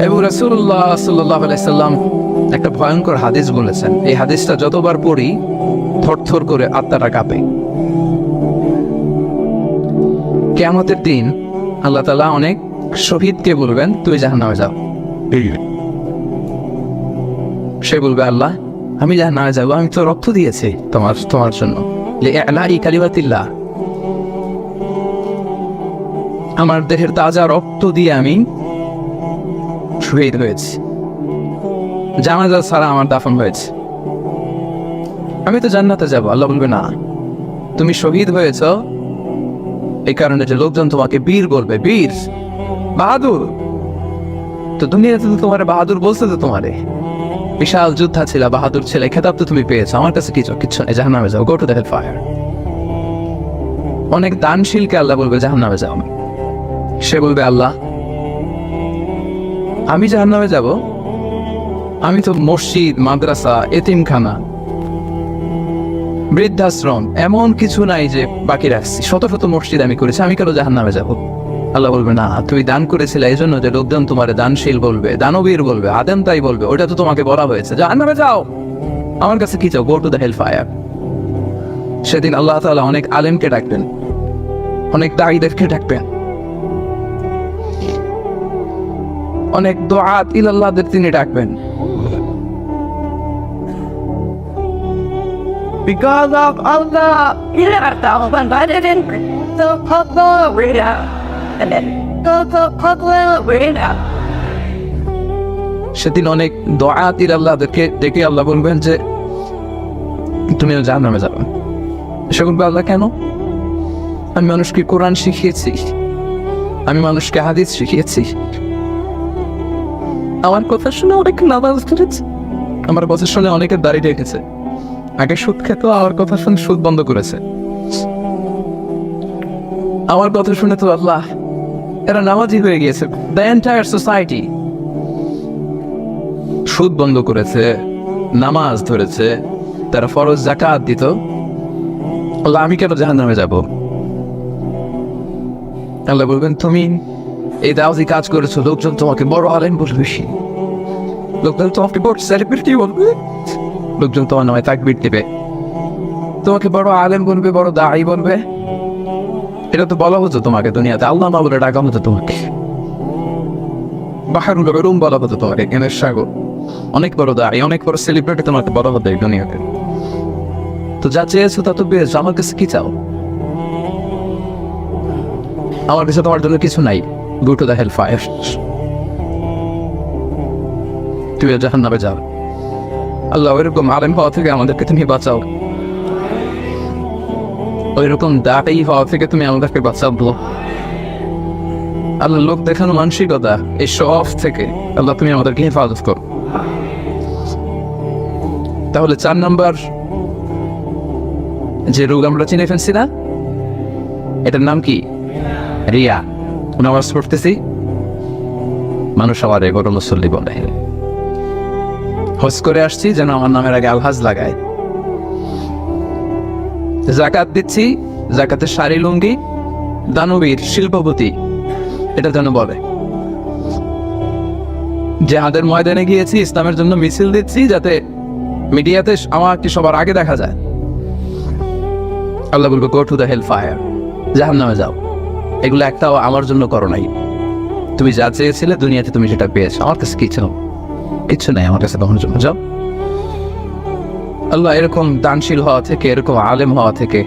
এবং রাসূলুল্লাহ সাল্লাল্লাহু আলাইহি সাল্লাম একটা ভয়ঙ্কর হাদিস বলেছেন। এই হাদিসটা যতবার পড়ি থরথর করে আত্মাটা কাঁপে। কিয়ামতের দিন আল্লাহ তাআলা অনেক শহীদকে বলবেন, তুই জাহান্নামে যাও। সে বলবে, আল্লাহ আমি জাহান্নামে যাব, আমি তো রক্ত দিয়েছি তোমার জন্য, লিইলাই কালিমাতিল্লাহ, আমার দেহের তাজা রক্ত দিয়ে আমি শহীদ হয়েছি, জানাজা ছাড়া আমার দাফন হয়েছে, আমি তো জান্নাতে যাব। আল্লাহ বলবে, না, তুমি শহীদ হয়েছ এই কারণে যে লোকজন তোমাকে বীর বলবে, বীর, বাহাদুর। তো দুনিয়াতে তো তোমার বাহাদুর বলছে, তো তোমারে বিশাল যোদ্ধা ছিল, বাহাদুর ছেলে, খেতাব তো তুমি পেয়েছো, আমার কাছে কিচ্ছু নেই, জাহান্নামে যাও, go to the hell fire. অনেক দানশীলকে আল্লাহ বলবে জাহান্নামে যাও। সে বলবে, আল্লাহ আমি জাহান্নামে যাব, আমি তো মসজিদ, মাদ্রাসা, এতিমখানা, বৃদ্ধাশ্রম এমন কিছু নাই যে বাকি রাখছি, শত শত মসজিদ আমি করেছি, আমি কেন জাহান্নামে যাব? আল্লাহ বলবে, না, তুমি দান করেছিলে এই জন্য যে লোকজন তোমার দানশীল বলবে, দানবীর বলবে, আদেম তাই বলবে, ওটা তো তোমাকে বলা হয়েছে, জাহান্নামে যাও, আমার কাছে কি চাও? Go to the hell fire. সেদিন আল্লাহ তাআলা অনেক আলেমকে ডাকবেন, অনেক দাঈদেরকে ডাকবেন, অনেক দুআত ইলাল্লাহদের তিনি ডাকবেন। Because of Allah, you have to open by the public arena. And then the public arena. সেদিন অনেক দুআত ইলাল্লাহদেরকে ডেকে আল্লাহ বলবেন যে তুমি জাহান্নামে যাবে। সে বলবে, আল্লাহ কেন? আমি মানুষকে কোরআন শিখিয়েছি, আমি মানুষকে হাদিস শিখিয়েছি, আমার কথা শুনে অনেক নামাজ ধরেছে, আমার কথা শুনে অনেকের দাড়ি রেখেছে, আগে সুদ খেত, আমার কথা শুনে সুদ বন্ধ করেছে, আমার কথা শুনে তো আল্লাহ এরা নামাজি হয়ে গিয়েছে। দ্য এন্টায়ার সোসাইটি সুদ বন্ধ করেছে, নামাজ ধরেছে, তারা ফরজ যাকাত দিত, আল্লাহ আমি কেন জাহান্নামে যাব? আল্লাহ বলবেন, তুমি এই দাওয়াতি কাজ করেছো, লোকজন তোমাকে বড় আলেম বলবে, লোকজন তোমাকে বড় সেলিব্রিটি বলবে, লোকজন তোমার নামে তাকবীর দিবে, তোমাকে বড় আলেম বলবে, বড় দাঈ বলবে। এটা তো বলা হতো তোমাকে দুনিয়াতে, আল্লাহ না বলে ডাকা হতো তোমাকে, বাহারুল উলুম বলা হতো তোমাকে, জ্ঞানের সাগর, অনেক বড় দাঈ, অনেক বড় সেলিব্রিটি তোমাকে বলা হতো এই দুনিয়াতে। তো যা চেয়েছো তা তো পেয়েছো, আমার কাছে কি চাও? আমার কাছে তোমার জন্য কিছু নাই, go to the hell fire, তুই জাহান্নামে যাও। আল্লাহ ওইরকম আলেম হওয়া থেকে আমাদেরকে তুমি বাঁচাও, ওইরকম দাঈ হওয়া থেকে তুমি আমাদেরকে বাঁচাবো। আল্লাহ লোক দেখানো মানসিকতা, এই শো অফ থেকে আল্লাহ তুমি আমাদেরকে হেফাজত করো। তাহলে 4 নাম্বার যে রোগ আমরা চিনে ফেলছি না, এটার নাম কি? রিয়া। নামাজ পড়তেছি, মানুষ আমার এগোর মুসল্লি বলে, হজ করে আসছি যেন আমার নামের আগে আলহাজ লাগায়, যাকাত দিচ্ছি, যাকাতের শাড়ি লুঙ্গি, দানবীর, শিল্পপতি এটা যেন বলে, জিহাদের ময়দানে গিয়েছি, ইসলামের জন্য মিছিল দিচ্ছি, যাতে মিডিয়াতে আমাকে সবার আগে দেখা যায়। আল্লাহ বলবে, go to the hell fire, জাহান্নামে যাও। এগুলো একটাও আমার জন্য করো নাই, তুমি যা চেয়েছিলে দুনিয়াতে তুমি সেটা পেয়েছো, আমার কাছে কিচ্ছু নাই আমার কাছে, তখন জন্য যাও। আল্লাহ এরকম দানশীল হওয়া থেকে, এরকম আলেম হওয়া থেকে,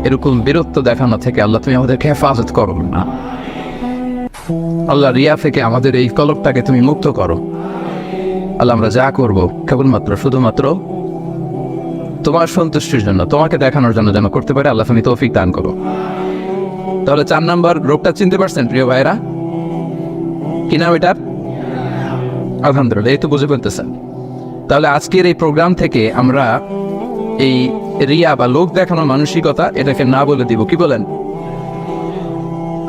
এরকম বীরত্ব দেখানো থেকে আল্লাহ তুমি আমাদেরকে হেফাজত করো না। আল্লাহ রিয়া থেকে আমাদের এই কলবটাকে তুমি মুক্ত করো। আল্লাহ আমরা যা করবো কেবলমাত্র শুধুমাত্র তোমার সন্তুষ্টির জন্য, তোমাকে দেখানোর জন্য যেন করতে পারে, আল্লাহ তুমি তৌফিক দান করো। তাহলে 4 নাম্বার রোগটা চিনতে পারছেন প্রিয় ভাইরা? কি নাম এটার? আলহামদুলিল্লাহ, এই তো বুঝে ফেলতেছেন। তাহলে আজকের এই প্রোগ্রাম থেকে আমরা এই রিয়া বা লোক দেখানোর মানসিকতা এটাকে না বলে দিব, কি বলেন?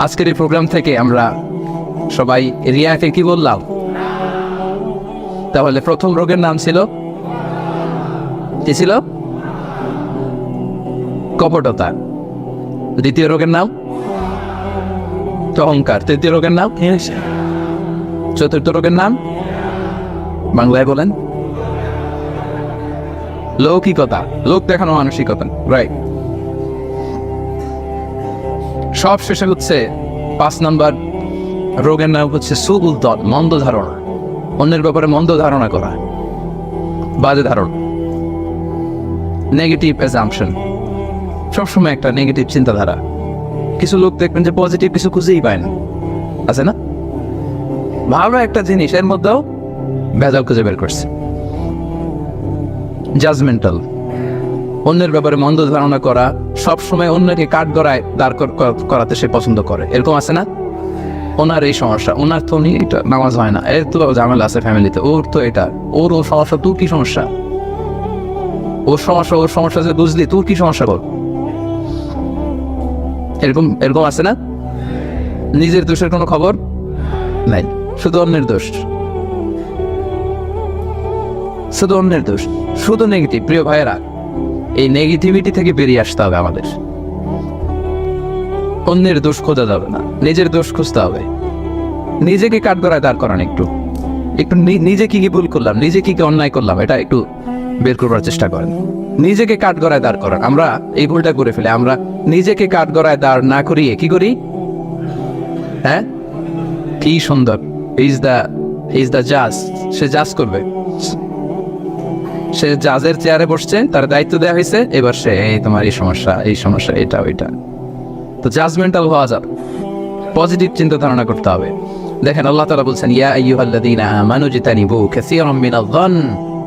আজকের এই প্রোগ্রাম থেকে আমরা সবাই রিয়াকে কি বললাম? তাহলে প্রথম রোগের নাম ছিল কি ছিল? কপটতা। দ্বিতীয় রোগের নাম অহংকার। তৃতীয় রোগের নাম চতুর্থ রোগের নাম বাংলায় বলেন? লৌকিকতা, লোক দেখানো মানসিকতা, রাইট। সব শেষে হচ্ছে 5 নম্বর রোগের নাম হচ্ছে সুউল দন, মন্দ ধারণা। অন্যের ব্যাপারে মন্দ ধারণা করা, বাজে ধারণা, নেগেটিভ অ্যাজাম্পশন, সবসময় একটা নেগেটিভ চিন্তাধারা। কিছু লোক দেখবেন যে পজিটিভ কিছু খুঁজেই পায় না, আছে না? ভালো একটা জিনিস এর মধ্যেও ভেজাল খুঁজে বের করছে। জাজমেন্টাল, অন্যের ব্যাপারে মন্দ ধারণা করা, সবসময় অন্যকে কাঠ গড়ায় দাঁড় করাতে সে পছন্দ করে, এরকম আছে না? ওনার এই সমস্যা, ওনার তো উনি এটা নামাজ হয় না, এর তো ঝামেলা আছে ফ্যামিলিতে, ওর তো এটা, ওর সমস্যা, তোর কি সমস্যা? ওর সমস্যা যে বুঝলি, তোর কি সমস্যা বল? এরকম এরকম আছে না? নিজের দোষের কোনো খবর নাই, শুধু অন্যের দোষ, শুধু অন্যের দোষ, শুধু নেগেটিভ। প্রিয় ভাইয়েরা, এই নেগেটিভিটি থেকে বেরিয়ে আসতে হবে আমাদের। অন্যের দোষ খোঁজা যাবে না, নিজের দোষ খুঁজতে হবে। নিজেকে কাঠগড়ায় দাঁড় করান, একটু একটু নিজে কি কি ভুল করলাম, নিজে কি কি অন্যায় করলাম, এটা একটু বের করবার চেষ্টা করেন। নিজেকে কাঠগড়ায় দাঁড় করান। আমরা এই ভুলটা করে ফেলে, আমরা নিজেকে কাঠগড়ায় দাঁড় না করিয়ে কি করি? হ্যাঁ, কি সুন্দর, ইজ দ্য জাজ, সে জাজ করবে, সে জাজের চেয়ারে বসছে, তার দায়িত্ব দেওয়া হয়েছে, এবার সে এই তোমার এই সমস্যা এটা ওইটা। তো জাজমেন্টাল হওয়া যাবে, পজিটিভ চিন্তা ধারণা করতে হবে। দেখেন আল্লাহ তাআলা বলছেন, ইয়া আইয়ুহাল্লাযীনা আমানু ইজতানিবু কাসীরাম মিনায-যন্ন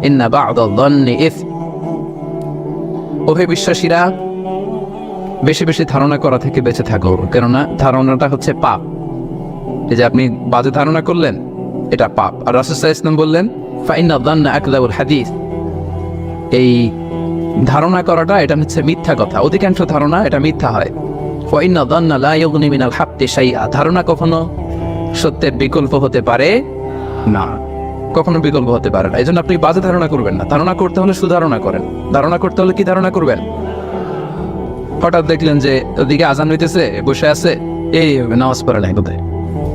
ইন্না বা'দায-যন্নি ইসম। ও হে বিশ্বাসীরা, বেশি বেশি ধারণা করা থেকে বেঁচে থাকো, কেননা ধারণাটা হচ্ছে পাপ। এই যে আপনি বাজে ধারণা করলেন, এটা পাপ। আর রাসূল সাল্লাল্লাহু আলাইহি ওয়াসাল্লাম বললেন, ফাইন্নায-যন্না আকযাবুল হাদীস, এই ধারণা করাটা এটা হচ্ছে মিথ্যা কথা, অধিকাংশ ধারণা এটা মিথ্যা হয়। ফাইন্নায-যন্না লা ইউগনি মিনাল হাক্কি শাইআ, ধারণা কখনো সত্যের বিকল্প হতে পারে না, কখনো বিকল্প হতে পারে না। এই জন্য আপনি বাজে ধারণা করবেন না। ধারণা করতে হলে সুধারণা করেন। ধারণা করতে হলে কি ধারণা করবেন? হঠাৎ দেখলেন যে ওদিকে আজান হইতেছে, বসে আছে, এই নামাজ পড়ে নাই, বোধহয়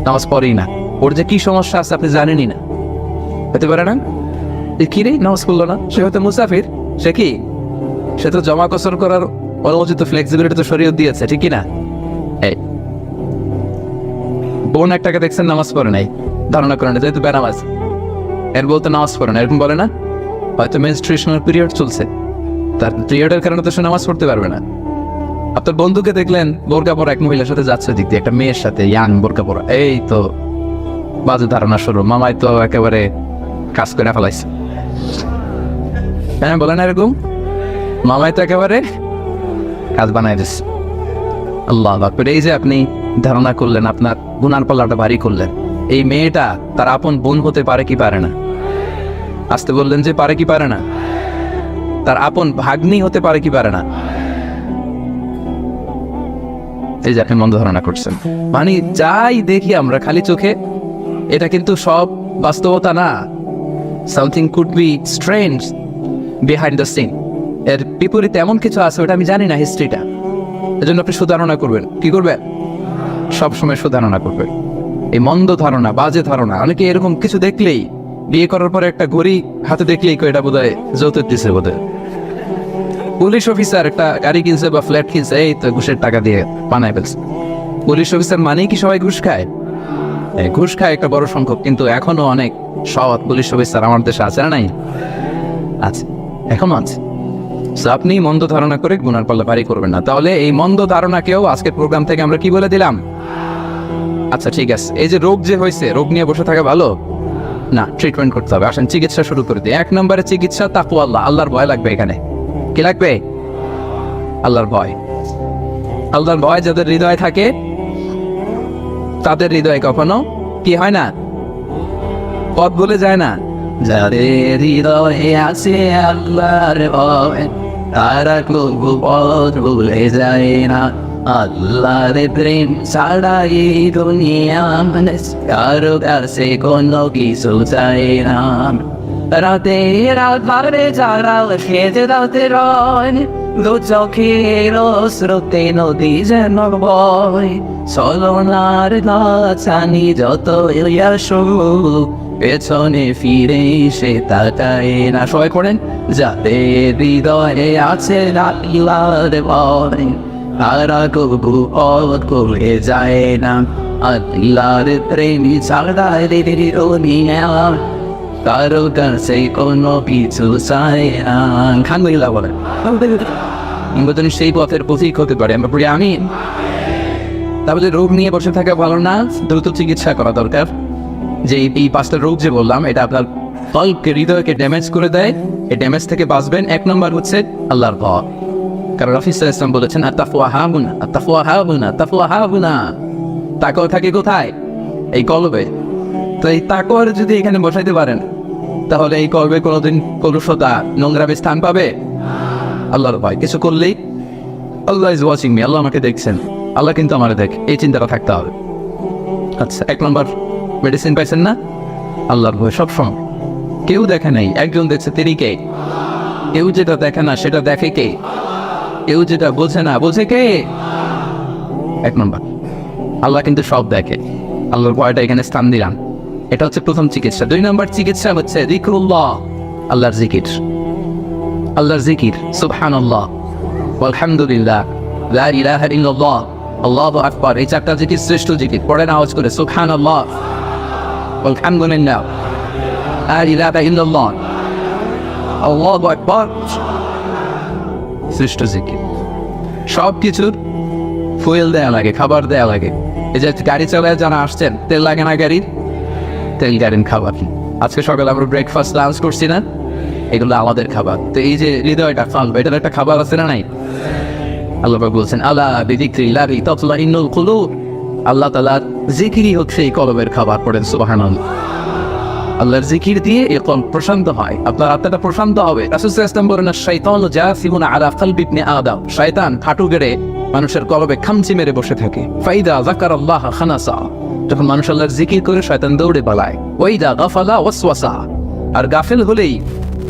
নামাজ পড়েই না, ওর যে কি সমস্যা আছে আপনি জানেনই না, হতে পারে না? কি রে, নামাজ পড়লো না? সে হয়তো মুসাফির, সে কি, সে তো জমা কসর করার অনুমোচিত ফ্লেক্সিবিলিটি তো শরীয়ত দিয়েছে, ঠিক কি না? এই বোন একটাকে দেখছেন নামাজ পড়ে নাই, ধারণা করেন যেহেতু বেনামাজ, এর বলতে নামাজ পড়ে না, এরকম বলে না? হয়তো মেনস্ট্রুয়েশনাল পিরিয়ড চলছে, তার পিরিয়ডের কারণে তো সে নামাজ পড়তে পারবে না। আপনার বন্ধুকে দেখলেন বোরকা পরা এক মহিলার সাথে যাচ্ছে, দিক দিয়ে একটা মেয়ের সাথে, ইয়াং বোরকা পরা, এই তো বাজে ধারণা শুরু, মামাই তো একেবারে কাজ করে ফেলাইছে। হ্যাঁ, বলে না এরকম? মামাই তো একেবারে কাজ বানাই দিচ্ছে। আল্লাহ আকবার। এই যে আপনি ধারণা করলেন, আপনার গুনার পাল্লাটা ভারী করলেন। এই মেয়েটা তার আপন বোন হতে পারে কি পারে না? আসতে বললেন যে পারে কি পারে না? তার আপন ভাগ্নি হতে পারে কি পারে না? এই যে আপনি মন্দ ধারণা করছেন, মানে যাই দেখি আমরা খালি চোখে, এটা কিন্তু সব বাস্তবতা না। Something could be strange behind the scene, এর বিপরীতে এমন কিছু আছে, ওটা আমি জানি না হিস্ট্রিটা। এজন্য আপনি সুধারণা করবেন। কি করবেন? সবসময় সুধারণা করবেন। এই মন্দ ধারণা, বাজে ধারণা, অনেকে এরকম কিছু দেখলেই, বিয়ে করার পরে একটা ঘড়ি হাতে দেখলেই এটা বোধহয় যৌতুক দিছে, বোধহয় পুলিশ অফিসার একটা গাড়ি কিনছে বা ফ্ল্যাট কিনছে, এই তো ঘুষের টাকা দিয়ে বানায় ফেলছে। পুলিশ অফিসার মানেই কি সবাই ঘুষ খায়? ঘুষ খায় একটা বড় সংখ্যক, কিন্তু এখনো অনেক সৎ পুলিশ অফিসার আমার দেশে আছে না? নাই? আছে, এখনো আছে। আপনি মন্দ ধারণা করে গুনার পাল্লা ভারী করবেন না। তাহলে এই মন্দ ধারণাকেও আজকের প্রোগ্রাম থেকে আমরা কি বলে দিলাম? আচ্ছা ঠিক আছে, এই যে রোগ যে হয়েছে, রোগ নিয়ে বসে থাকা ভালো না, ট্রিটমেন্ট করতে হবে। আসেন চিকিৎসা শুরু করে দিই। 1 নম্বরে চিকিৎসা তাকওয়া, আল্লাহর ভয় লাগবে। এখানে কি লাগবে? আল্লাহর ভয়। আল্লাহর ভয় যাদের হৃদয়ে থাকে, তাদের হৃদয়ে কখনো কি হয় না? পথ ভুলে যায় না। যাদের হৃদয়ে আছে আল্লাহর ভয়, তারা কবু পথ ভুলে যায় না। আল্লাহর প্রেম ছাড়া এই দুনিয়া মানে কারো কাছে কোনো কিছু চায় না। রাতে রাত বারে যারা খেতে রাতে রয়, দু চোখের স্রোতে নদী যেন বয় চলনার গাছানি যত আসো পেছনে ফিরে সে তাকায় না। সবাই করেন যাদের হৃদয়ে আছে রাখিলার ভয় তারা কবু পথ করে যায় না। আল্লাহর প্রেমী ছাড়া কারো কাছে কোনো কিছু চায় না। আলহামদুলিল্লাহ বলেন আমরা যেন সেই পথের পথিক হতে পারি। আমরা পড়ি আমিন। তাহলে রোগ নিয়ে বসে থাকা ভালো না, দ্রুত চিকিৎসা করা দরকার। যে এই 5টা রোগ যে বললাম এটা আপনার কলকে হৃদয়কে ড্যামেজ করে দেয়। এই ড্যামেজ থেকে বাঁচবেন। 1 নম্বর হচ্ছে আল্লাহর ভয়। কারণ রাফি সাল্লাল্লাহু আলাইহি ওয়াসাল্লাম বলেছেন আত্তাকওয়া হাহুনা, আত্তাকওয়া হাহুনা, তাকওয়া হাহুনা। তাকওয়া থাকে কোথায়? এই কলবে। তো এই তাকওয়ার যদি এখানে বসাইতে পারেন তাহলে এই কলবে কোনোদিন কলুষতা নোংরামে স্থান পাবে? আল্লাহর ভয়। কিছু করলেই আল্লাহ ইজ ওয়াচিং মি, আল্লাহ আমাকে দেখছেন, আল্লাহ কিন্তু আমার দেখে, এই চিন্তাটা থাকতে হবে। আচ্ছা 1 নম্বর মেডিসিন পাইছেন না? আল্লাহর ভয় সবসময়। কেউ দেখে নাই, একজন দেখছে তিনি কে? কেউ যেটা দেখে না সেটা দেখে কে? কেউ যেটা বোঝে না বোঝে কে? 1 নম্বর আল্লাহ কিন্তু সব দেখে। আল্লাহর ভয়টা এখানে স্থান দিলাম। এটা হচ্ছে প্রথম চিকিৎসা। 2 নম্বর চিকিৎসা হচ্ছে যিকরুল্লাহ, আল্লাহর জিকির। আল্লাহর জিকির সুবহানাল্লাহ আলহামদুলিল্লাহ লা ইলাহা ইল্লাল্লাহ আল্লাহু আকবার। এই 4টা জিকির শ্রেষ্ঠ জিকির। পড়েন আওয়াজ করে সুবহানাল্লাহ আলহামদুলিল্লাহ লা ইলাহা ইল্লাল্লাহ আল্লাহু আকবার। শ্রেষ্ঠ জিকির। সব কিছুর ফুয়েল দেয়া লাগে, খাবার দেয়া লাগে। এই যে গাড়ি চালায় যারা আসছেন, তেল লাগে না গাড়ির? তেল গাড়ির খাবার। আজকে সকালে আমরা ব্রেকফাস্ট লাঞ্চ করছি না, এগুলো আমাদের খাবার। তো এই যে হৃদয়টা ফালবে, এটার একটা খাবার আছে না নাই? আল্লাহ পাক বলছেন আলা বিযিকরিল্লাহি তাতমাইন্নুল কুলুব। আল্লাহ তাআলার জিকিরই হচ্ছে এই কলবের খাবার। পড়েন সুবহানাল্লাহ। আল্লাহর জিকির দিয়ে এই কলব প্রশান্ত হয়, আপনার আত্মাটা প্রশান্ত হবে। রাসূল সাল্লাল্লাহু আলাইহি ওয়াসাল্লাম বলেন শাইতানু জাসিমুন আলা কলবি ইবনে আদম। শয়তান খাটু গেড়ে মানুষের কলবে খামচি মেরে বসে থাকে। ফাইদা যাকারাল্লাহ খানাসা। যখন মানুষ আল্লাহর জিকির করে শয়তান দৌড়ে পালায়। ওয়াইদা গাফালা ওয়াসওয়াসা। আর গাফিল হলেই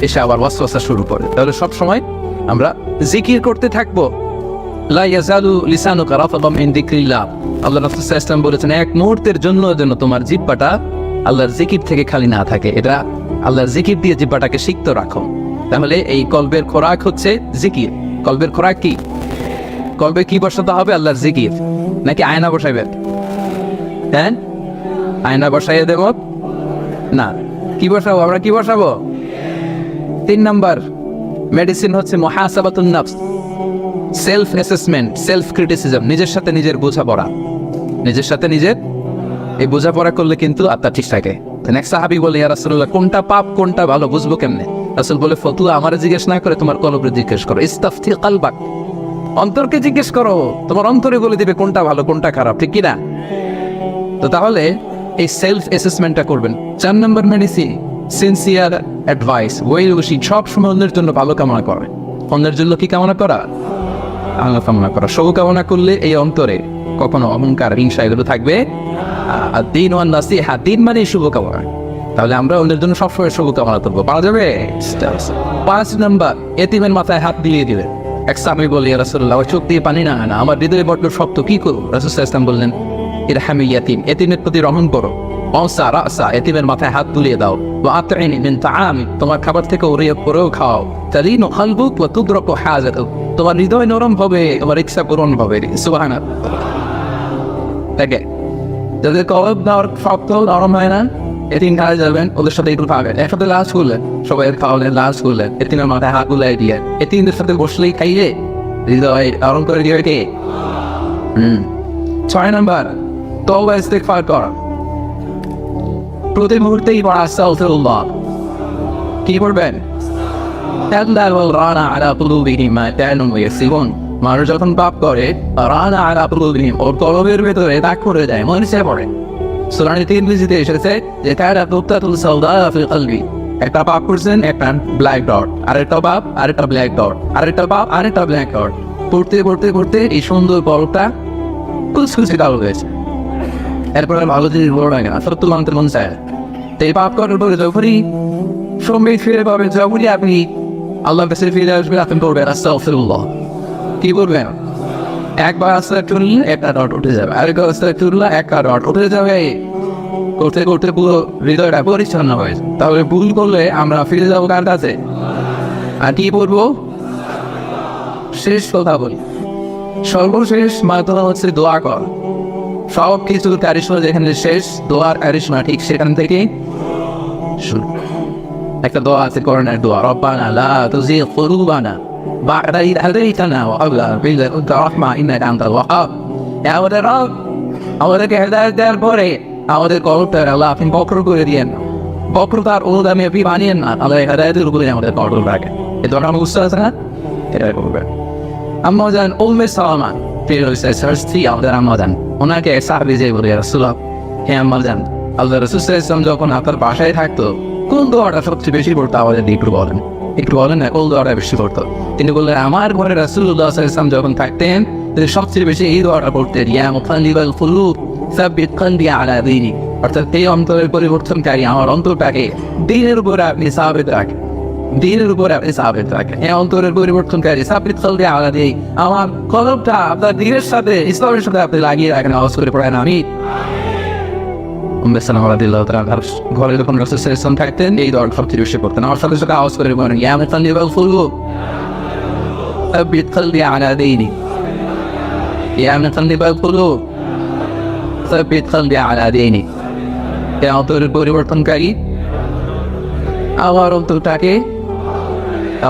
এসে আবার ওয়াসওয়াসা শুরু করে। তাহলে সব সময় আমরা জিকির করতে থাকবো। লা ইয়াজালু লিসানুকা রাতাবাম মিন যিকরিল্লাহ। আল্লাহ রাসূল সাল্লাল্লাহু আলাইহি ওয়াসাল্লাম বলেছেন 1 মুহূর্তের জন্য যেন তোমার জিহ্বাটা আল্লাহর জিকির থেকে খালি না থাকে। এটা আল্লাহর জিকির দিয়ে জিহ্বাটাকে সিক্ত রাখো। তাহলে এই কলবের খোরাক হচ্ছে জিকির। কলবের খোরাক কি? কলবে কি বসাতে হবে? আল্লাহর জিকির। নাকি আয়না বসাইবেন? হ্যাঁ, আয়না বসাইয়ে দেব না। কি বসাবো? আমরা কি বসাবো? 3 নম্বর মেডিসিন হচ্ছে মুহাসাবাতুন নফস, সেলফ অ্যাসেসমেন্ট, সেলফ ক্রিটিসিজম। নিজের সাথে নিজের বোঝাপড়া। নিজের সাথে নিজের এই বোঝাপড়া করলে কিন্তু আত্মা ঠিক থাকে। এক সাহাবী বলে ইয়া রাসূলুল্লাহ কোনটা পাপ কোনটা ভালো বুঝবো কেমনে? রাসূল বলে ফতুয়া আমারে জিজ্ঞেস না করে তোমার কলবে জিজ্ঞেস করো। ইস্তাফতি কলবাক। অন্তরকে জিজ্ঞেস করো, তোমার অন্তরে বলে দিবে কোনটা ভালো কোনটা খারাপ, ঠিক কি না? তো তাহলে এই সেলফ অ্যাসেসমেন্টটা করবেন। 4 number medicine sincere advice, well wishing. সব সময় অন্যের জন্য ভালো কামনা করে। অন্যের জন্য কি কামনা করা? আল্লাহ কামনা করা। শুভ কামনা করলে এই অন্তরে কখনো অহংকার হিংসা এগুলো থাকবে। আর দিন ওয়ান নাসিহা, দিন মানে শুভ কামনা। তাহলে আমরা অন্যের জন্য সবসময় শুভ কামনা করবো। পাওয়া যাবে? 5 নম্বর এতিমের মাথায় হাত দিয়ে দিলেন। এক সাহাবী বলে ইয়া রাসূলুল্লাহ চোখ দিয়ে পানি না না, আমার হৃদয়ে বড্ড শক্ত, কি করব? রাসূল সাল্লাল্লাহু আলাইহি ওয়াসাল্লাম বললেন ইরহামিল ইয়াতীম, এতিমের প্রতি রহম করো। ওয়াসা রাসা, এতিমের মাথায় হাত তুলিয়ে দাও। ওয়া আতঈনি মিন তাআমি, তোমার খাবার থেকে ওরেও খাও। তালিনু কলবুক ওয়া তুদরাকু হাজাতুক, তোমার হৃদয় নরম হবে, তোমার ইচ্ছা পূরণ হবে। সুবহানাল্লাহ। দেখে যাদের কলব শক্ত নরম হয় না, এতিম খাওয়া যাবেন, ওদের সাথে একটু খাবেন, একসাথে লাঞ্চ করলেন, সবাই খাওয়ালেন, লাঞ্চ করলেন, এতিমের মাথায় হাত বুলাই দিয়ে এতিমদের সাথে বসলেই খাইয়ে হৃদয় নরম করে দিয়ে কে? 6 নম্বর তওবা ইস্তিগফার করা। প্রতি মুহূর্তেই পড়া আস্তাগফিরুল্লাহ। কি পড়বেন? রানা আলা কুলুবিহিম মা কানু ইয়াসিবুন। মানুষ যখন পাপ করে রানা আলা কুলুবিহিম, ওর কলবের ভেতরে দাগ পড়ে যায়, মরিচে পড়ে। সূরা তিরমিজিতে এসেছে যে কারা তুকতাতুল সাওদা ফিল কলবি। একটা পাপ করছেন, একটা ব্ল্যাক ডট, আরেকটা পাপ, আরেকটা ব্ল্যাক ডট, আরেকটা পাপ, আরেকটা ব্ল্যাক ডট। পড়তে পড়তে পড়তে এই সুন্দর কলবটা কুচকুচে কালো হয়েছে। এরপরে ভালো জিনিস বড় হয় না, সত্য মানতে মন চায়। তো এই পাপ করার পরে যখনই সম্বিত ফিরে পাবেন, যখনই আপনি আল্লাহর কাছে ফিরে আসবে, আপনি বলবেন আস্তাগফিরুল্লাহ। কি বলবেন? একবার আস্তে তুললে একটা ডট উঠে যাবে, আরেকবার আস্তে তুললে একটা ডট উঠে যাবে। করতে করতে পুরো হৃদয়টা পরিচ্ছন্ন হয়ে যায়। তাহলে ভুল করলে আমরা ফিরে যাবো কার কাছে? আর কি বলবো? শেষ কথা বলি, সর্বশেষ মাধ্যম হচ্ছে দোয়া কর। সব কিছুর কারিশমা যেখানে শেষ, দোয়ার কারিশমা ঠিক সেখান থেকে শুরু। একটা দোয়া আছে করোনার দোয়া, রব্বানা লা তুযিগ কুলুবানা বা'দা ইয হাদাইতানা ওয়া হাব লানা মিন লাদুনকা রাহমা ইন্নাকা আনতাল ওয়াহ্হাব। আমাদের রব, আমাদেরকে হেদায়েত দেওয়ার পরে আমাদের কলবটা আল্লাহ আপনি বক্র করে দিয়েন, বক্রতার অনুদামে আপনি বানিয়েন না, আল্লাহ হেদায়েতের উপরে আমাদের কলব রাখেন। এই দোয়াটা আমার বুঝতে আছে না? এটা করবেন। আম্মা জান উম্মে সালামা আমাদের আম্মা জান, ওনাকে সাহাবী যে বলে রাসূলুল্লাহ, হে আম্মা জান, আল্লাহ রাসূল সাল্লাল্লাহু আলাইহি ওয়াসাল্লাম যখন আপনার বাসায় থাকতো কোন দোয়াটা সবচেয়ে বেশি পড়তো? আমাদের একটু বলেন, একটু বলেন না কোন দোয়াটা বেশি পড়তো? তিনি বললেন আমার ঘরে রাসূলুল্লাহ সাল্লাল্লাহু আলাইহি ওয়াসাল্লাম যখন থাকতেন তিনি সবচেয়ে বেশি এই দোয়াটা পড়তেন, ইয়া মুকাল্লিবাল কুলুব সাব্বিত কলবি আলা দীনিক। অর্থাৎ এই অন্তরের পরিবর্তনকারী আমার অন্তরটাকে দ্বীনের উপরে আপনি সাবিত রাখেন, দ্বীনের উপরে আপনি সাবিত রাখেন। এই অন্তরের পরিবর্তনকারী সাব্বিত কলবি আলা দীনিক, আমার কলবটা আপনার দ্বীনের সাথে, ইসলামের সাথে আপনি লাগিয়ে রাখেন। আওয়াজ করে পড়েন আমিন। উম্মে সালামা রাদিয়াল্লাহু তাআলা ঘরে যখন রাসূল সাল্লাল্লাহু আলাইহি ওয়াসাল্লাম থাকতেন এই দোয়াটা সবচেয়ে বেশি পড়তেন। আমার সাথে সাথে আওয়াজ করে বলেন, ইয়া মুকাল্লিবাল কুলুব সাব্বিত কলবি আলা দীনিক, ইয়া মুকাল্লিবাল কুলুব সাব্বিত কলবি আলা দীনিক। এই অন্তরের পরিবর্তনকারী আমার অন্তরটাকে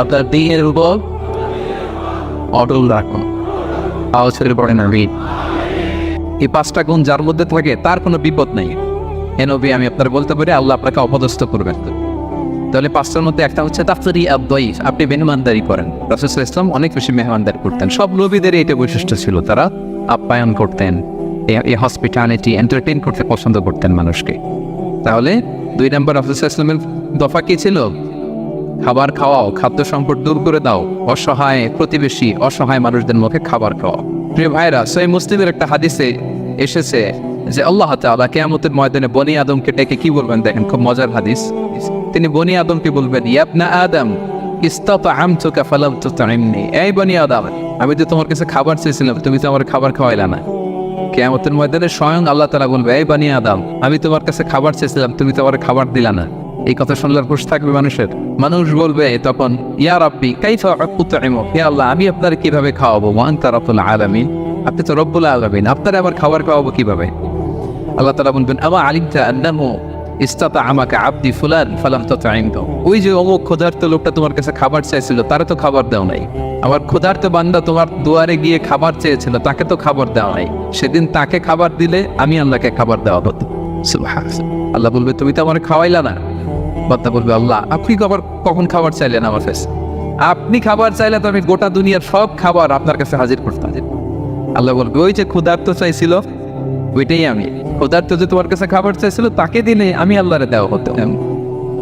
আপনার দ্বীনের উপর অটল রাখুন। আওয়াজ করে পড়েন আমিন। এই 5টা গুণ যার মধ্যে থাকে তার কোনো বিপদ নেই। হে নবী, আমি আপনার বলতে পারি আল্লাহ আপনাকে অপদস্থ করবেন। তাহলে 5টার মধ্যে একটা হচ্ছে তাফসিরি আদ-দাইফ, আপনি মেহমানদারি করেন। রাসূল সাল্লাল্লাহু আলাইহি ওয়াসাল্লাম অনেক বেশি মেহমানদারি করতেন, সব নবীদের এটা বৈশিষ্ট্য ছিল, তারা আপ্যায়ন করতেন, এই হসপিটালিটি এন্টারটেইন করতে পছন্দ করতেন মানুষকে। তাহলে 2 নম্বর রাসূল সাল্লাল্লাহু আলাইহি ওয়াসাল্লামের দফা কি ছিল? খাবার খাওয়াও, খাদ্য সংকট দূর করে দাও, অসহায় প্রতিবেশী অসহায় মানুষদের মুখে খাবার খাওয়াও। প্রিয় ভাইরা, সহিহ মুসলিমের একটা হাদিসে এসেছে যে আল্লাহ তাআলা কিয়ামতের ময়দানে বনি আদমকে ডেকে কি বলবেন? দেখেন খুব মজার হাদিস। তিনি বনি আদমকে বলবেন, ইয়া ইবনা আদম ইসতাতআমতুকা ফালাম তুতঈমনি, এই বনি আদম, আমি তো তোমার কাছে খাবার চেয়েছিলাম, তুমি তো আমার খাবার খাওয়াইলা না। কিয়ামতের ময়দানে স্বয়ং আল্লাহ তাআলা বলবে, এই বনি আদম, আমি তোমার কাছে খাবার চেয়েছিলাম, তুমি তো আমার খাবার দিলা না। এই কথা শুনলে খুশ থাকবে মানুষের? মানুষ বলবে তখন, ইয়া রাব্বি কাইফা উতঈমু, হে আল্লাহ আমি আপনার কিভাবে খাওয়াবো? ওয়া আনতা রাব্বুল আলামিন, আপনি তো রব্বুল আলামিন, আপনারা আবার খাবার খাওয়াবো কিভাবে? আল্লাহ তাআলা বলবেন, আমা আলিমতা আন্নাহু ইসতাতআমাকা আবদি ফুলান ফালাম তুতঈমহু, ওই যে অমুক ক্ষুধার্ত লোকটা তোমার কাছে খাবার চাইছিল তারে তো খাবার দাও নাই। আমার ক্ষুধার্ত বান্দা তোমার দুয়ারে গিয়ে খাবার চেয়েছিল, তাকে তো খাবার দেওয়া নাই। সেদিন তাকে খাবার দিলে আমি আল্লাহকে খাবার দেওয়া হতো। সুবহানাল্লাহ। আল্লাহ বলবে, তুমি তো আমার খাওয়াইলা না। বান্দা বলবে, আল্লাহ আপনি কখন খাবার চাইলেন আমার কাছে? আপনি খাবার চাইলে তো আমি গোটা দুনিয়ার সব খাবার আপনার কাছে হাজির করতাম। আল্লাহ বলবে, ওই যে ক্ষুধার্ত চাইছিল ওইটাই আমি, ক্ষুধার্ত যে তোমার কাছে খাবার চাইছিল তাকে দিলে আমি আল্লাহরে দেওয়া হতো।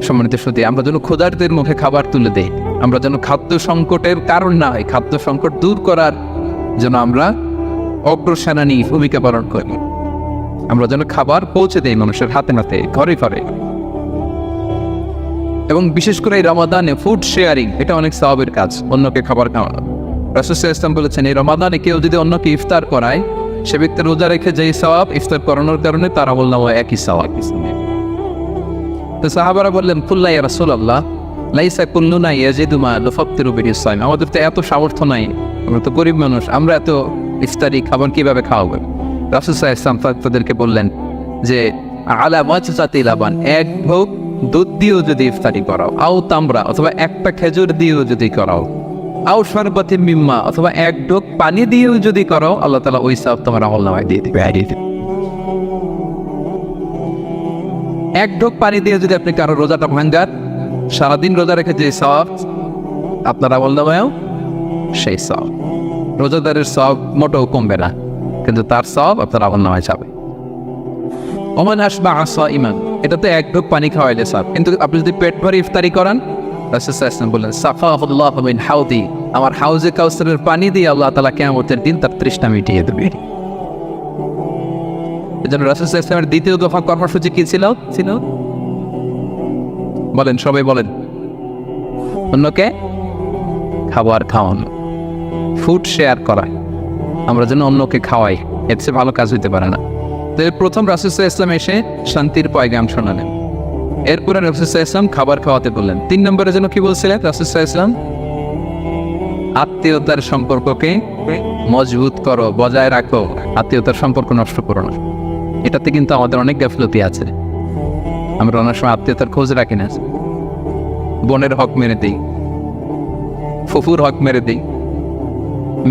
সম্মানিত সুধী, আমরা যেন ক্ষুধার্তের মুখে খাবার তুলে দেই, আমরা যেন খাদ্য সংকটের কারণ না হয়, খাদ্য সংকট দূর করার যেন আমরা অগ্রসেনানী ভূমিকা পালন করি। আমরা যেন খাবার পৌঁছে দেই মানুষের হাতে নাতে, ঘরে ঘরে। এবং বিশেষ করে এই রমাদানে ফুড শেয়ারিং, এটা অনেক সওয়াবের কাজ, অন্যকে খাবার খাওয়ানো। রাসূল সাল্লাল্লাহু আলাইহি ওয়াসাল্লাম বলেছেন, এই রমাদানে কেউ যদি অন্যকে ইফতার করায়, সে ব্যক্তি রোজা রেখে যেই সওয়াব, ইফতার করানোর কারণে তার আমলনামায় একই সওয়াব। তো সাহাবারা বললেন, কুল্লা ইয়া রাসূলুল্লাহ লাইসা কুল্লুনা ইয়াজিদু মা নুফাত্তিরু বিহি সাইম, আমাদের তো এত সামর্থ্য নাই, আমরা তো গরিব মানুষ, আমরা এত ইফতারি খাবার কিভাবে খাওয়াবো? রাসূল সাল্লাল্লাহু আলাইহি ওয়াসাল্লাম তাদেরকে বললেন যে আলা মাজজাতি লাবান, এক ভোগ দুধ দিয়েও যদি ইফতারি করাও, আও তামরা অথবা একটা খেজুর দিয়েও যদি করাও, আও শরবতি মিম্মা অথবা এক ঢোক পানি দিয়েও যদি করাও, আল্লাহ তাআলা ওই সওয়াব তোমার আমলনামায় দিয়ে দিবে। এক ঢোক পানি দিয়ে যদি আপনি কারো রোজাটা ভাঙ্গার, সারাদিন রোজা রেখে যে সওয়াব, আপনার আমলনামায়ও সেই সওয়াব। রোজাদারের সওয়াব মোটেও কমবে না, কিন্তু তার সওয়াব আপনার আমলনামায় যাবে। ওমান আসবাআ সাইমান, এটা তো এক ঢোক পানি খাওয়াইলে সওয়াব, কিন্তু আপনি যদি পেট ভরে ইফতারি করান, রাসূল সাল্লাল্লাহু আলাইহি ওয়াসাল্লাম বললেন, সাফাহুল্লাহু মিন হাউদি, আমার হাউজে কাউসারের পানি দিয়ে আল্লাহ তাআলা কিয়ামতের দিন তার তৃষ্ণা মিটিয়ে দেবে। এজন্য রাসূল সাল্লাল্লাহু আলাইহি ওয়াসাল্লামের দ্বিতীয় দফা কর্মসূচি কি ছিল? বলেন, সবাই বলেন। অন্যকে খাবার খাওয়ানো, ফুড শেয়ার করা, আমরা যেন অন্যকে খাওয়াই, এর চেয়ে ভালো কাজ হইতে পারে না। তো এর প্রথম রাসূল সাল্লাল্লাহু আলাইহি ওয়াসাল্লাম এসে শান্তির পয়গাম শোনালেন। এরপরে রাসূল সাল্লাল্লাহু আলাইহি ওয়াসাল্লাম খাবার খাওয়াতে বললেন। 3 নম্বরে যেন কি বলছিলেন রাসূল সাল্লাল্লাহু আলাইহি ওয়াসাল্লাম? আত্মীয়তার সম্পর্ককে মজবুত করো, বজায় রাখো, আত্মীয়তার সম্পর্ক নষ্ট করো না। এটাতে কিন্তু আমাদের অনেক গাফলতি আছে। আমরা অনেক সময় আত্মীয়তার খোঁজ রাখি না, বোনের হক মেরে দিই, ফুফুর হক মেরে দিই,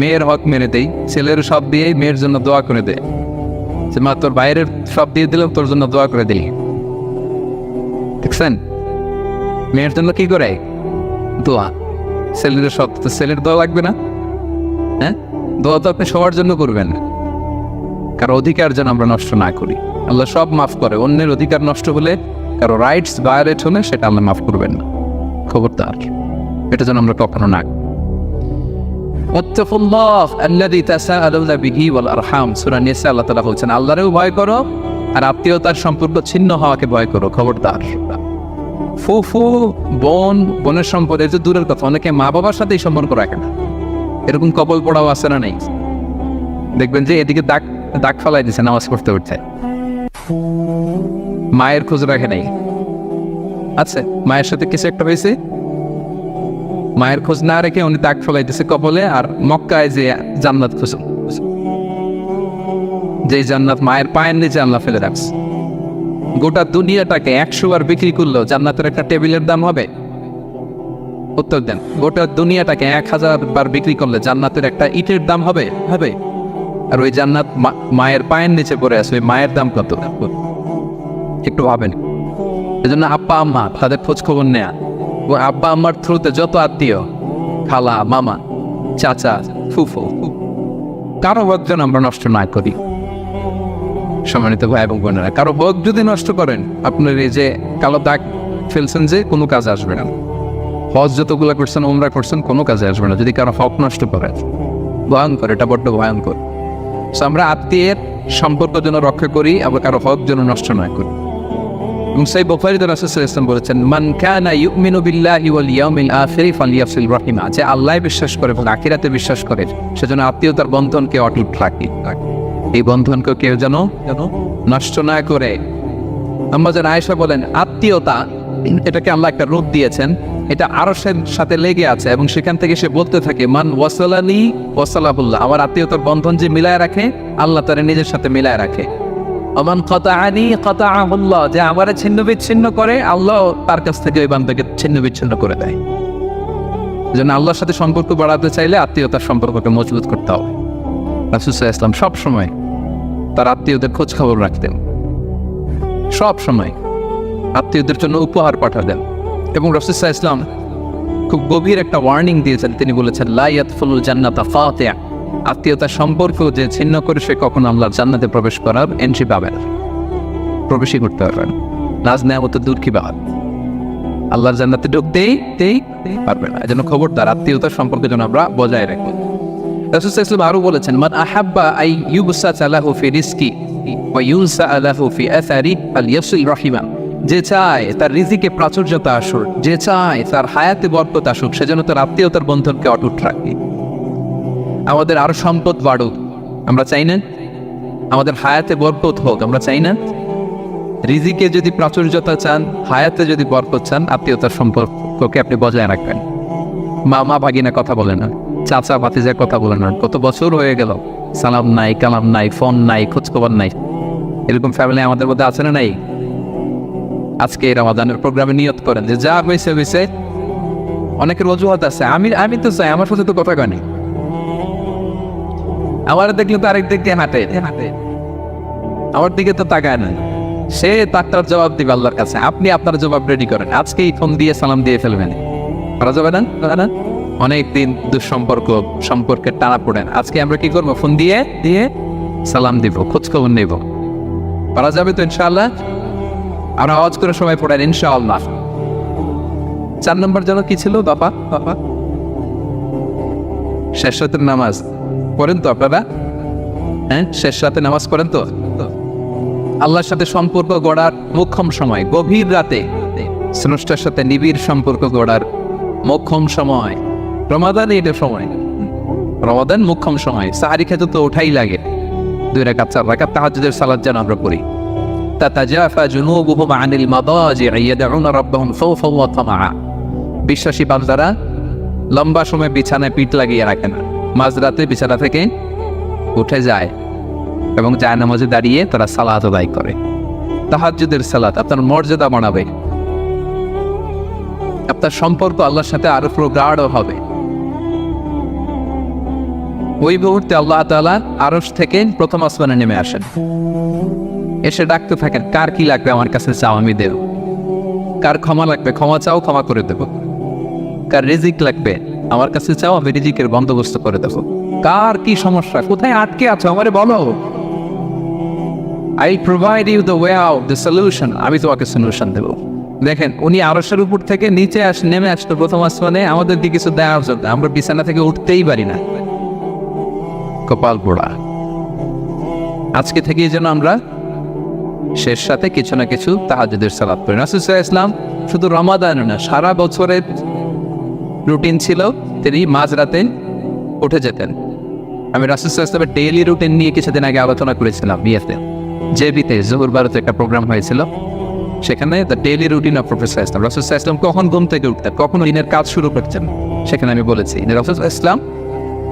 মেয়ের হক মেরে দেই, ছেলের সব দিয়ে মেয়ের জন্য দোয়া করে দেয় যে মা তোর বাইরের সব দিয়ে দিলেও তোর জন্য দোয়া করে দিই। দেখছেন মেয়ের জন্য কি করে দোয়া, ছেলের সব তো ছেলের দোয়া লাগবে না? হ্যাঁ, দোয়া তো আপনি সবার জন্য করবেন, কারো অধিকার যেন আমরা নষ্ট না করি। আল্লাহ সব মাফ করে, অন্যের অধিকার নষ্ট হলে, কারো রাইটস ভায়োলেট হলে সেটা আল্লাহ মাফ করবেন না, খবরদার এটা যেন আমরা কখনো না। ওয়াত্তাকুল্লাহ আল্লাযী তাসাআলুনা বিহি ওয়াল আরহাম, সূরা নিসা আল্লাহ তাআলা বলছেন আল্লাহরেও ভয় করো আর আত্মীয়তার সম্পর্ক ছিন্ন হওয়াকে ভয় করো, খবরদার। ফুফু বোনের সম্পর্ক এর যে দূরের কথা, অনেকে মা বাবার সাথে এই সম্পর্ক রাখে না, এরকম কপাল পড়াও আছে না নেই? দেখবেন যে এদিকে দাগ ফেলাই দিচ্ছে নামাজ পড়তে উঠতে, মায়ের খোঁজ রাখে নাই। আচ্ছা, মায়ের সাথে কিছু একটা হয়েছে, মায়ের খোঁজ না রেখে উনি দাগ ফেলাইতেছে কপালে, আর মক্কায় যে জান্নাত খোঁজ, যে জান্নাত মায়ের পায়ের নিচে আল্লাহ ফেলে রাখছে। গোটা দুনিয়াটাকে 100 বার বিক্রি করলেও জান্নাতের একটা টেবিলের দাম হবে? উত্তর দেন। গোটা দুনিয়াটাকে 1000 বার বিক্রি করলে জান্নাতের একটা ইটের দাম হবে? হবে। আর ওই জান্নাত মায়ের পায়ের নিচে পড়ে আছে, ওই মায়ের দাম কত? একটু ভাবেন। এজন্য আব্বা আম্মা তাদের খোঁজ খবর নেয়া, ও আব্বা আম্মার থ্রুতে যত আত্মীয়, খালা, মামা, চাচা, ফুফু, কারো হক যেন আমরা নষ্ট না করি। সম্মানিত ভাই এবং বোনেরা, কারো হক যদি নষ্ট করেন, আপনার এই যে কালো দাগ ফেলছেন, যে কোনো কাজে আসবে না। হজ যতগুলো করছেন, ওমরা করছেন, কোনো কাজে আসবে না যদি কারো হক নষ্ট করেন। ভয়ঙ্কর, এটা বড্ড ভয়ঙ্কর। আমরা আত্মীয়ের সম্পর্ক যেন রক্ষা করি, আবার কারো হক যেন নষ্ট না করি। এবং সেই বুখারীতে রাসূল সাল্লাল্লাহু আলাইহি ওয়াসাল্লাম বলেছেন, মান কানা ইউমিনু বিল্লাহি ওয়াল ইয়াউমিল আখির ফালইয়াসিল রাহিমা, যে আল্লাহয় বিশ্বাস করে এবং আখিরাতে বিশ্বাস করে সেজন্য আত্মীয়তার বন্ধনকে অটুট রাখে। এই বন্ধনকে কেউ যেন নষ্ট না করে। আম্মা জান আয়েশা বলেন, আত্মীয়তা এটাকে আল্লাহ একটা রূপ দিয়েছেন, এটা আরশের সাথে লেগে আছে, এবং সেখান থেকে সে বলতে থাকে মান ওয়াসালানি ওয়াসালাহুল্লাহ, আমার আত্মীয়তার বন্ধন যে মিলায় রাখে, আল্লাহ তার নিজের সাথে মিলায় রাখে। আমান কাতাআনি কাতাআহুল্লাহ, যে আমারে ছিন্ন বিচ্ছিন্ন করে, আল্লাহ তার কাছ থেকে ওই বান্দাকে ছিন্ন বিচ্ছিন্ন করে দেয়। এজন্য আল্লাহর সাথে সম্পর্ক বাড়াতে চাইলে আত্মীয়তার সম্পর্ককে মজবুত করতে হবে। রাসূল সাল্লাল্লাহু আলাইহি ওয়াসাল্লাম সব সময় তার আত্মীয়দের খোঁজ খবর রাখতেন, সব সময় আত্মীয়দের জন্য উপহার পাঠাতেন। এবং রাসূল সাল্লাল্লাহু আলাইহি ওয়াসাল্লাম খুব গভীর একটা ওয়ার্নিং দিয়েছেন, তিনি বলেছেন লা ইয়াদখুলুল জান্নাতা ফাতিআ, আত্মীয়তার সম্পর্ক যে ছিন্ন করে সে কখনো আল্লাহর জান্নাতে প্রবেশ করার এন্ট্রি পাবে না, প্রবেশই করতে পারবে না। নাজ নেয়ামত দূর কি বাদ, আল্লাহর জান্নাতে ঢুকতেই পারবে না। এজন্য খবরদার আত্মীয়তার সম্পর্ক যেন আমরা বজায় রাখি। রাসূল সাল্লাল্লাহু আলাইহি ওয়াসাল্লাম আরো বলেছেন, মান আহাব্বা আই ইউবসাতা লাহু ফি রিজকি ওয়া ইউনসা লাহু ফি আসারি ফালইয়াসিল রাহিমা, যে চায় তার রিজিকে প্রাচুর্যতা আসুক, যে চায় তার হায়াতে বরকত আসুক, সেজন্য তার আত্মীয়তার বন্ধনকে অটুট রাখে। আমাদের আরো সম্পদ বাড়ুক আমরা চাই না, আমাদের হায়াতে বরকত হোক আমরা চাই না। রিজিকে যদি প্রাচুর্যতা চান, হায়াতে যদি বরকত চান, আত্মীয়তার সম্পর্ককে আপনি বজায় রাখবেন। মামা ভাগিনা কথা বলে না, চাচা ভাতিজার কথা বলে না, কত বছর হয়ে গেল, সালাম নাই, কালাম নাই, ফোন নাই, খোঁজখবর নাই। এরকম ফ্যামিলি আমাদের মধ্যে আছে না নাই? আজকে এই রমাদানের প্রোগ্রামে নিয়ত করেন যে যা হয়েছে হয়েছে। অনেকের অজুহাত আছে, আমি তো চাই, আমার সাথে তো কথা কয় নাই, আমার দেখলে তো আরেক দিক দিয়ে হাঁটে, আমার দিকে তো তাকায় না। সে তার জবাব দিবে আল্লাহর কাছে, আপনি আপনার জবাব রেডি করেন। আজকেই ফোন দিয়ে সালাম দিয়ে ফেলবেন, করা যাবে না? অনেকদিন সম্পর্কের টানা পড়েন, আজকে আমরা কি করবো? ফোন দিয়ে সালাম দিব, খোঁজখবর নেব, করা যাবে তো ইনশাআল্লাহ? আর আওয়াজ করে সবাই পড়েন ইনশাআল্লাহ। 4 নম্বর যেন কি ছিল বাবা? শেষ রাতের নামাজ পড়েন তো আপনারা? হ্যাঁ, শেষ রাতে নামাজ পড়েন তো? আল্লাহর সাথে সম্পর্ক গড়ার মোক্ষম সময় গভীর রাতে, স্রষ্টার সাথে নিবিড় সম্পর্ক গড়ার মোক্ষম সময় রমাদানে এটা সময়, রমাদান মুখ্যম সময়, সাহারি খেতে তো ওঠাই লাগে। 2 রাকাত 4 রাকাত তাহাজ্জুদের সালাত যেন আমরা পড়ি। তাতাজাফা জুনুবুহুম আনিল মাদাজি'i ইয়াদউনা রাব্বাহুম খাওফান ওয়া তামাআ। বিশ্বাসী বান্দারা লম্বা সময় বিছানায় পিঠ লাগিয়ে রাখে না, মাঝরাতে বিছানা থেকে উঠে যায় এবং জায়নামাজে দাঁড়িয়ে তারা সালাত আদায় করে। তাহাজ্জুদের সালাত আপনার মর্যাদা বাড়াবে, আপনার সম্পর্ক আল্লাহর সাথে আরো প্রগাঢ় হবে। ওই মুহূর্তে আল্লাহ তাআলা আরশ থেকে প্রথম আসমানে নেমে আসেন, এসে ডাকতে থাকেন, কার কি লাগবে আমার কাছে চাও আমি দেব, কার ক্ষমা লাগবে ক্ষমা চাও ক্ষমা করে দেব, কার রিজিক লাগবে আমার কাছে চাও আমি রিজিকের বন্দোবস্ত করে দেব, কার কি সমস্যা কোথায় আটকে আছো আমারে বলো, I provide you the way out, the solution, আমি তোমাকে সলিউশন দেব। দেখেন উনি আরশের উপর থেকে নিচে নেমে আসতো প্রথম আসমানে আমাদেরকে কিছু দেওয়ার জন্য, আমরা বিছানা থেকে উঠতেই পারি না, কপাল পোড়া। আজকে থেকেই যেন আমরা শেষ সাথে কিছু না কিছু তাহাজ্জুদের সালাত পড়ি। রাসূল সাল্লাল্লাহু আলাইহি ওয়াসাল্লাম শুধু রমাদানে না সারা বছরের রুটিন ছিল তিনি মাঝরাতে উঠে যেতেন। আমি রাসূল সাল্লাল্লাহু আলাইহি ওয়াসাল্লামের ডেইলি রুটিন নিয়ে কিছুদিন আগে আলোচনা করেছিলাম বিএফতে, জেবিতে জোহর বারোতে একটা প্রোগ্রাম হয়েছিল, সেখানে the daily routine of professor Islam. রাসূল সাল্লাল্লাহু আলাইহি ওয়াসাল্লাম কখন ঘুম থেকে উঠতেন, কখন দিনের কাজ শুরু করতেন, সেখানে আমি বলেছি রাসূল সাল্লাল্লাহু আলাইহি ওয়াসাল্লাম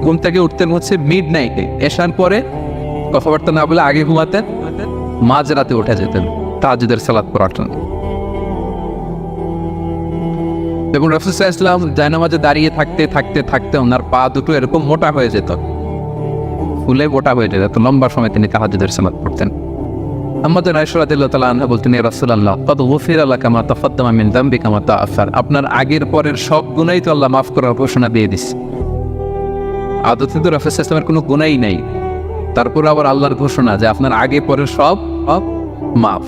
ঘুম থেকে উঠতেন হচ্ছে মিড নাইটে, এশার পরে কথাবার্তা না বলে আগে ঘুমাতেন, মাঝরাতে উঠে যেতেন তাহাজ্জুদের সালাত পড়ার জন্য। এবং রাসূল সাল্লাল্লাহু আলাইহি ওয়াসাল্লাম জায়নামাজে দাঁড়িয়ে থাকতে থাকতে থাকতে ওনার পা দুটো এরকম মোটা হয়ে যেত, ফুলে মোটা হয়ে যেত, এত লম্বা সময় তিনি তাহাজ্জুদের সালাত পড়তেন। আমাদের আয়েশা রাদিয়াল্লাহু তাআলা আনহা বলতেন, ইয়া রাসূলুল্লাহ ক্বাদ গুফিরা লাকা মা তাকাদ্দামা মিন যামবিকা মা তাআখার। আপনার আগের পরের সব গুনাহই তো আল্লাহ মাফ করার ঘোষণা দিয়ে দিয়েছে। আদতে তো রাসূল সাল্লাল্লাহু আলাইহি ওয়াসাল্লামের কোনো গুনাহই নাই, তারপর আবার আল্লাহর ঘোষণা যে আপনার আগে পরে সব মাফ।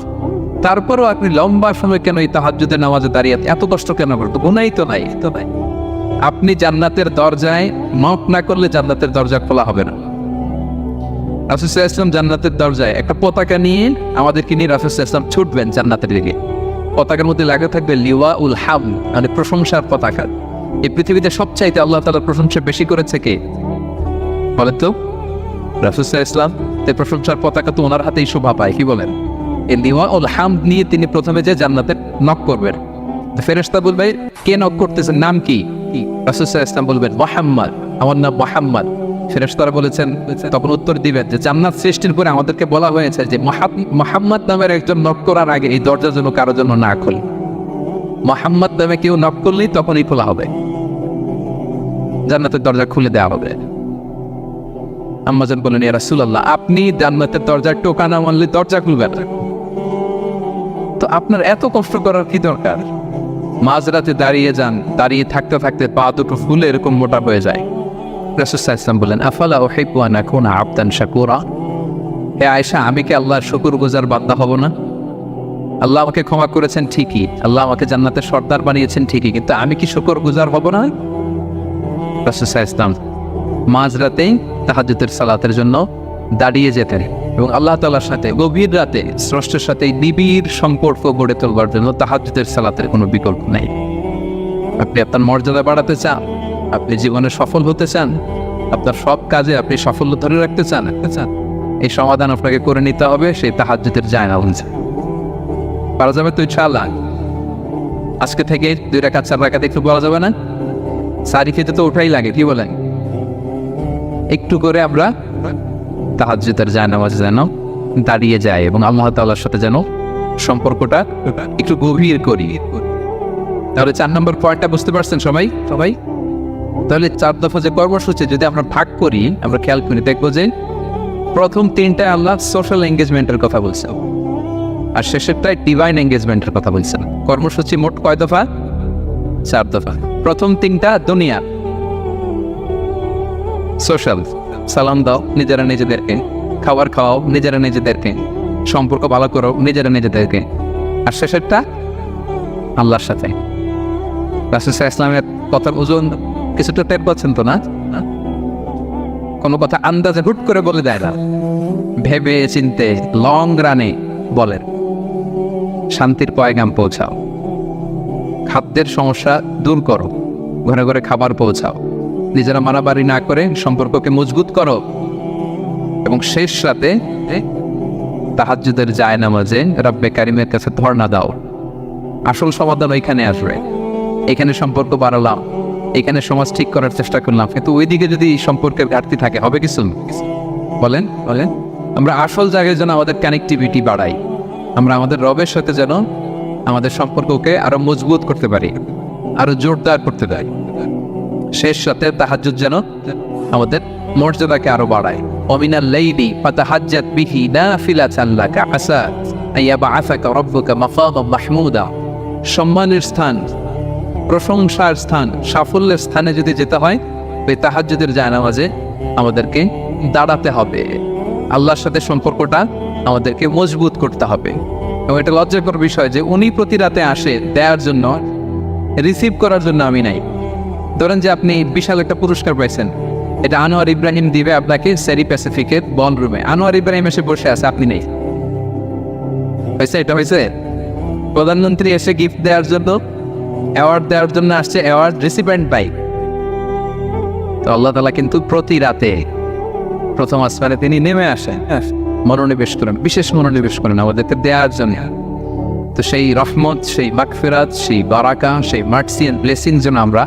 তারপরও আপনি লম্বা সময় কেন এই তাহাজ্জুদের নামাজে দাঁড়িয়ে এত কষ্ট কেন করতো? গুনাহই তো নাই, তো নাই। আপনি জান্নাতের দরজায় নক না করলে জান্নাতের দরজা খোলা হবে না। রাসূল সাল্লাল্লাহু আলাইহি ওয়াসাল্লাম জান্নাতের দরজায় একটা পতাকা নিয়ে আমাদেরকে নিয়ে রাসূল সাল্লাল্লাহু আলাইহি ওয়াসাল্লাম ছুটবেন জান্নাতের দিকে। পতাকার মধ্যে লাগা থাকবে লিওয়াউল হামদ, মানে প্রশংসার পতাকা। এই পৃথিবীতে সবচাইতে আল্লাহ তাআলা প্রশংসা বেশি করেছে কে বলেন তো? রাসূল সাল্লাল্লাহু আলাইহি ওয়াসাল্লাম। তে প্রশংসার পতাকা তো ওনার হাতেই শোভা পায়, কি বলেন? এই লিওয়াউল হামদ নিয়ে তিনি প্রথমে যে জান্নাতে নক করবেন, ফেরেশতা বলবে কে নক করতেছেন, নাম কি? রাসূল সাল্লাল্লাহু আলাইহি ওয়াসাল্লাম বলবেন মুহাম্মদ, আমার নাম মুহাম্মদ। ফেরেশতারা বলেছেন, তখন উত্তর দিবেন যে জান্নাত সৃষ্টির পরে আমাদেরকে বলা হয়েছে যে মুহাম্মদ নামের একজন নক করার আগে এই দরজা যেন কারোর জন্য না খোলে। মুহাম্মদ নামে কেউ নক করলেই তখনই খোলা হবে, জান্নাতের দরজা খুলে দেওয়া হবে। আম্মাজান বলেন, ইয়া রাসূলুল্লাহ আপনি জান্নাতের দরজার টোকা না মানলে দরজা খুলবে না, তো আপনার এত কষ্ট করার কি দরকার? মাঝরাতে দাঁড়িয়ে যান, দাঁড়িয়ে থাকতে থাকতে পা দুটো ফুলে এরকম মোটা হয়ে যায়। রাসূল সাল্লাল্লাহু আলাইহি ওয়াসাল্লাম বলেন, আফালা উহিব্বু আন আকুনা আবদান শাকুরা। হে আয়েশা, আমি কি আল্লাহর শুকরগুজার বান্দা হব না? আল্লাহ আমাকে ক্ষমা করেছেন ঠিকই, আল্লাহ আমাকে জান্নাতের সর্দার বানিয়েছেন ঠিকই, কিন্তু আমি কি শুকরগুজার হব না? রাসূল সাল্লাল্লাহু আলাইহি ওয়াসাল্লাম মাঝরাতেই তাহাজ্জুদের সালাতের জন্য দাঁড়িয়ে যেতেন এবং আল্লাহ তাআলার সাথে গভীর রাতে স্রষ্টার সাথে নিবিড় সম্পর্ক গড়ে তোলবার জন্য তাহাজ্জুদের সালাতের কোনো বিকল্প নেই। আপনি আপনার মর্যাদা বাড়াতে চান, আপনি জীবনে সফল হতে চান, আপনার সব কাজে আপনি সাফল্য ধরে রাখতে চান, এই সমাধান আপনাকে করে নিতে হবে সেই তাহাজ্জুদের জায়নামাজে। পারা যাবে তো ইনশাআল্লাহ? আজকে থেকে 2 রাকাত 4 রাকাত একটু বলা যাবে না? সারি খেতে তো ওঠাই লাগে, কি বলেন? একটু করে আমরা তাহাজ্জুদের জায়নামাজে যেন দাঁড়িয়ে যাই এবং আল্লাহ তাআলার সাথে যেন সম্পর্কটা একটু গভীর করি। তাহলে 4 নম্বর পয়েন্টটা বুঝতে পারছেন সবাই? তাহলে 4 দফা যে কর্মসূচি যদি আমরা ভাগ করি, আমরা খেয়াল করি দেখবো যে প্রথম 3টায় আল্লাহ সোশ্যাল এঙ্গেজমেন্টের কথা বলছেন আর শেষেরটায় ডিভাইন এঙ্গেজমেন্টের কথা বলছেন। কর্মসূচি মোট কয় দফা? 4 দফা। প্রথম 3টা দুনিয়া, সোশ্যাল, সালাম দাও নিজেরা নিজেদেরকে, খাবার খাওয়াও নিজেরা নিজেদেরকে, সম্পর্ক ভালো করো নিজেরা নিজেদেরকে, আর শেষেরটা আল্লাহর সাথে। রাসূল সাল্লাল্লাহু আলাইহি ওয়াসাল্লামের কথার ওজন কিছুটা টের পাচ্ছেন তো না? কোনো কথা আন্দাজে হুট করে বলে দেয় না, ভেবে চিন্তে লং রানে বলেন, শান্তির পয়গাম পৌঁছাও, খাদ্যের সমস্যা দূর করো, ঘরে ঘরে খাবার পৌঁছাও, নিজেরা মারামারি না করে সম্পর্ককে মজবুত করো, এবং শেষ রাতে তাহাজ্জুদের জায়নামাজে রব্বে কারিমের কাছে ধর্ণা দাও। আসল সমাধান ওইখানে আসবে। এখানে সম্পর্ক বাড়ালাম, এখানে সমাজ ঠিক করার চেষ্টা করলাম, কিন্তু ওইদিকে যদি সম্পর্কের ঘাটতি থাকে হবে কিছু? বলেন বলেন। আমরা আসল জায়গায় যেন আমাদের কানেক্টিভিটি বাড়াই, আমরা আমাদের রবের সাথে যেন আমাদের সম্পর্ককে আরো মজবুত করতে পারি, আরো জোরদার করতে পারি। শেষ রাতে তাহাজ্জুদ যেন আমাদের মর্যাদাকে আরো বাড়ায়। ওমিনাল লাইলি ফাতাহাজ্জাত বিহি নাফিলাতান লাকা আসা আইয়াবআসাকা রাব্বুকা মাকামান মাহমুদা। সম্মানের স্থান, প্রশংসার স্থান, সাফল্যের স্থানে যদি যেতে হয়, ওই তাহাজ্জুদের জায়নামাজে আমাদেরকে দাঁড়াতে হবে। আল্লাহর সাথে সম্পর্কটা আমাদেরকে মজবুত করতে হবে। এবং এটা লজ্জাকর বিষয় যে উনি প্রতি রাতে আসে দেওয়ার জন্য, রিসিভ করার জন্য আমি নাই। ধরেন যে আপনি বিশাল একটা পুরস্কার পাইছেন, এটা আনোয়ার ইব্রাহিম দিবে আপনাকে সেরি প্যাসিফিকের বল রুমে। আনোয়ার ইব্রাহিম এসে বসে আছে, আপনি নেই। হয়েছে? এটা হয়েছে? প্রধানমন্ত্রী এসে গিফট দেওয়ার জন্য, অ্যাওয়ার্ড দেওয়ার জন্য আসছে, অ্যাওয়ার্ড রিসিভেন্ট পাই। তো আল্লাহ তাআলা কিন্তু প্রতি রাতে প্রথম আসমানে তিনি নেমে আসেন, মনোনিবেশ করেন, বিশেষ মনোনিবেশ করেন আমাদেরকে দেওয়ার জন্য। তো সেই রহমত, সেই মাগফিরাত, সেই বারাকা, সেই মার্সি এন্ড ব্লেসিং যেন আমরা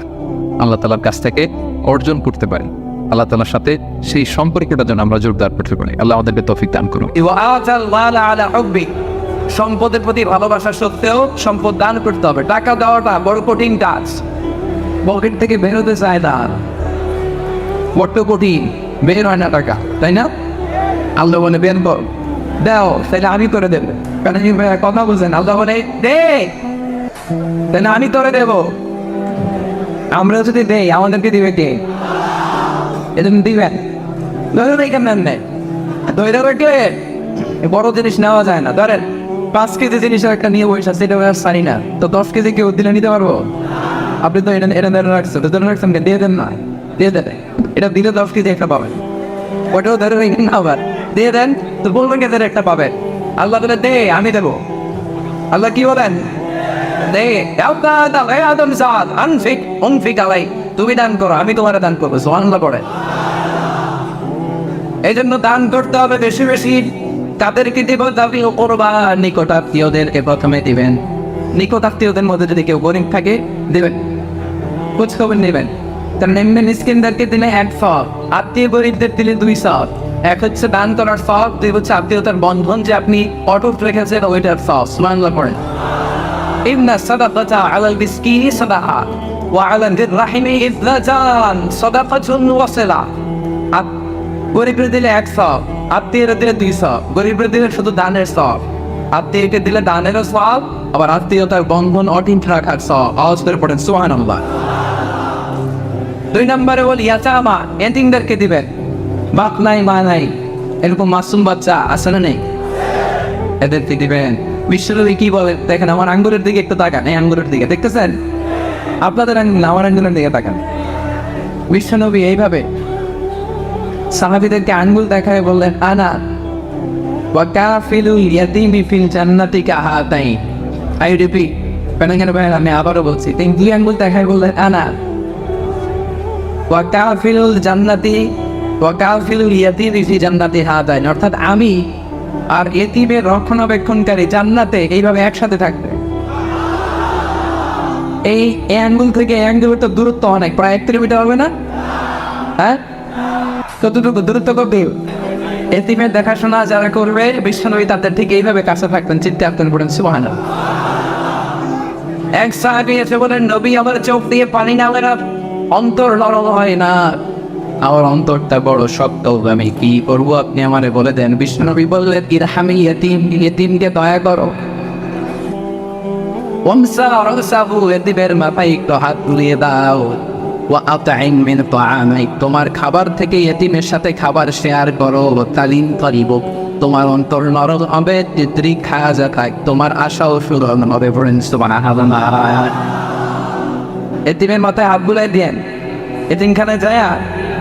আল্লাহ তাআলার কাছ থেকে অর্জন করতে পারি। আল্লাহ তাআলার সাথে সেই সম্পর্কটা যেন আমরা জোরদার করতে পারি। আল্লাহ আমাদেরকে তৌফিক দান করুন। সম্পদের প্রতি ভালোবাসা সত্ত্বেও সম্পদ দান করতে হবে। টাকা দেওয়াটা বড় কঠিন কাজ, পকেট থেকে বেরোতে চায় না, বড্ড কঠিন, বের হয় না টাকা, তাই না? আল্লাহ বলে বের কর, দাও, তাহলে আমি করে দেবো। কেন কথা বলছেন? আল্লাহ বলে দে, তাহলে আমি তোরে দেব। আমরা যদি দেই আমাদেরকে দিবে কে? এজন্য দিবেন। ধরেন এইখানে নেই, ধরে কে? বড় জিনিস নেওয়া যায় না। ধরেন 5 কেজি জিনিসের একটা নিয়ে বসে সেটা সারি না, তো 10 কেজি কেউ দিলে নিতে পারবো? আপনি তো এটা ধরে রাখছেন, তো ধরে রাখছেন, দিয়ে দেন না, দিয়ে দেন। এটা দিলে 10 কেজি একটা পাবেন, ওটাও ধরে রেখেন আবার দিয়ে দেন, তো বলবেন কেজি একটা পাবেন। আল্লাহ বলে দে, আমি দেবো। আল্লাহ কি বলেন? দে, আদম সাদ আনফিক উনফিক আলাই, তুমি দান করো, আমি তোমার দান করবো। সুবহানাল্লাহ পড়ে। এই জন্য দান করতে হবে বেশি বেশি। তাদেরকে দিব দাবি ও করবা, নিকট আত্মীয়দেরকে প্রথমে দিবেন। নিকট আত্মীয়দের মধ্যে যদি কেউ গরিব থাকে দিবেন, খোঁজ খবর নেবেন। তার নেমে মিসকিনদেরকে দিলে 1 সওয়াব, আত্মীয় গরিবদের দিলে 2 সওয়াব। এক হচ্ছে দান করার সওয়াব, 2 হচ্ছে আত্মীয়তার বন্ধন যে আপনি অটুট রেখেছেন ওইটার সওয়াব। সুবহানাল্লাহ পড়েন। ইন্না সাদাকাতা আলাল মিসকিনি সাদাকা ওয়া আলা যির রাহিমি ইযলাজান সাদাকাতুন ওয়াসিলা। গরিবদের দিলে 1 সওয়াব, আত্মীয়রা দিলে 2 সওয়াব। গরিবদের দিলে শুধু দানের সওয়াব, আত্মীয়কে দিলে দানেরও সওয়াব, আবার আত্মীয়তার বন্ধন অটুট রাখার সওয়াব। আওয়াজ করে পড়েন সুবহানাল্লাহ। 2 নম্বরে বল ইয়াতামা, এতিমদেরকে দিবেন। বাপ নাই, মা নাই, এরকম মাসুম বাচ্চা আছে না নেই? এদেরকে দিবেন। বিশ্বনবী কি বলেন দেখেন, আমার আঙ্গুলের দিকে একটু তাকান, এই আঙ্গুলের দিকে দেখতেছেন? আপনাদের আঙ্গুল, আমার আঙ্গুলের দিকে তাকান। বিশ্বনবী এইভাবে সাহাবীদেরকে আঙ্গুল দেখায় বললেন, আনা ওয়া কাফিলুল ইয়াতীমি ফিল জান্নাতি কাহাতাইন। আই রিপিট, কেন ভাই আমি আবারও বলছি, তিনি 2 আঙ্গুল দেখায় বললেন, আনা ওয়া কাফিলুল জান্নাতি ওয়া কাফিলুল ইয়াতীমি ফি জান্নাতি হাতাইন, অর্থাৎ আমি আর এতিমের রক্ষণাবেক্ষণকারী জান্নাতে এইভাবে একসাথে থাকবে। এই আঙ্গুল থেকে এই আঙ্গুলের তো দূরত্ব অনেক, প্রায় 1 কিলোমিটার হবে না? হ্যাঁ, কতটুকু দূরত্ব করবে? এতিমের দেখাশোনা যারা করবে, বিশ্বনবী তাদের ঠিক এইভাবে কাছে থাকতেন। চিন্তা করতেন, পড়েন সুবহানাল্লাহ। এক সাহাবী এসে বলেন, নবী আমার চোখ দিয়ে পানি নামে না, অন্তর নরম হয় না, আমার অন্তরটা বড় শক্ত, আমি কি করবো আপনি আমারে বলে দেন। বিশ্বনবী বললেন, ইরহামি ইয়াতীম, ইয়াতীমকে দয়া করো। ওয়ামসা রাসাহু, এতিমের মাথায় একটু হাত বুলিয়ে দাও। ওয়া আতঈম মিন তাআমিক, তোমার খাবার থেকে এতিমের সাথে খাবার শেয়ার করো। তালিন করিব, তোমার অন্তর নরম হবে, তিত্রি খাজা থাক, তোমার আশাও পূরণ হবে। পড়েন সুবহানাল্লাহ। এতিমের মাথায় হাত বুলাই দেন, এতিমখানে যায়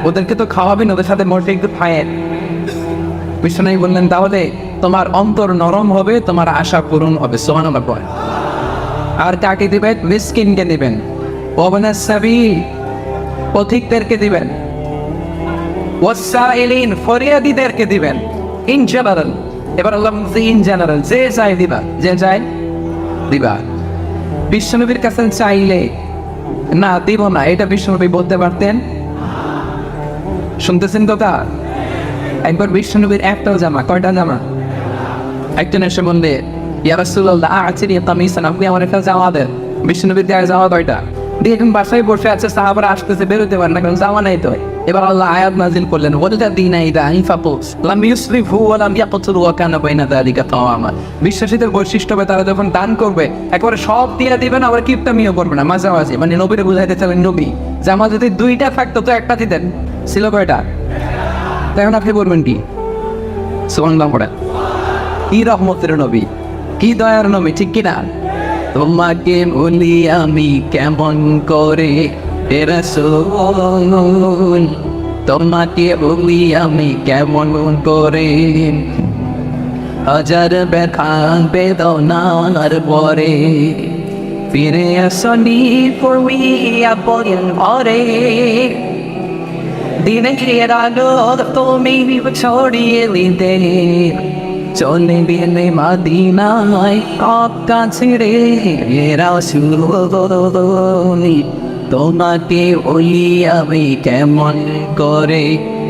ওদেরকে তো খাওয়াবেন, ওদের সাথে মোটে একটু খায়েন। বিশ্বনবী বললেন, তাহলে তোমার অন্তর নরম হবে, তোমার আশা পূরণ হবে। সুবহানাল্লাহ পড়েন। আর কাকে দিবেন? মিসকিনকে দিবেন। ওয়াবনাস সাবিল, পথিকদেরকে দিবেন, ওয়াসাইলিন ফরিয়াদিদেরকে দিবেন, ইন জেনারেল। এবার আল্লাহ বলছে ইন জেনারেল, যে চাই দিবা, যে চাই দিবা। বিশ্বনবীর কাছে চাইলে না দিব না, এটা বিশ্বনবী বলতে পারতেন? শুনতেছেন কথা? একবার বিশ্বনবীর একটাও জামা, কয়টা জামা? একজন এসে বললে ইয়া রাসূলুল্লাহ আ'তিনি কামিসান, আপনি আমার একটা জামা দেন। বিশ্বনবীর গায়ে জামা কয়টা? দেখুন বাসায় বসে আছে, সাহাবারা আসতেছে, বেরোতে পারে না, কারণ জামা নাই তো। এবার আল্লাহ আয়াত নাযিল করলেন, ওয়াল্লাযীনা ইযা আনফাকু লাম ইউসরিফু ওয়া লাম ইয়াকতুরু ওয়া কানা বাইনা যালিকা কাওয়ামা। বিশ্বাসীদের বৈশিষ্ট্য হবে তারা যখন দান করবে একবারে সব দিয়ে দিবেন, আবার কিপটামিও করবে না, মাঝামাঝি। মানে নবীরে বুঝাইতে চাইলেন নবী জামা যদি দুইটা থাকতো তো একটা দিতেন, ছিল কয়টা? এখন আপনি বলবেন কি? সুবহানাল্লাহ পড়েন। কি রহমতের নবী, কি দয়ার নবী, ঠিক কিনা? তোমাকে বলি আমি কেমন করে হে রাসূল, তোমাকে বলি আমি কেমন করে, হাজার ব্যথা বেদনার পরে ফিরে আসনি পড়বি আপন ঘরে, দিনের আলো তুমি ছড়িয়ে দিতে চলে গেলে মদিনায় মক্কা ছেড়ে রাসূল, তোমাকে বলি আমি কেমন করে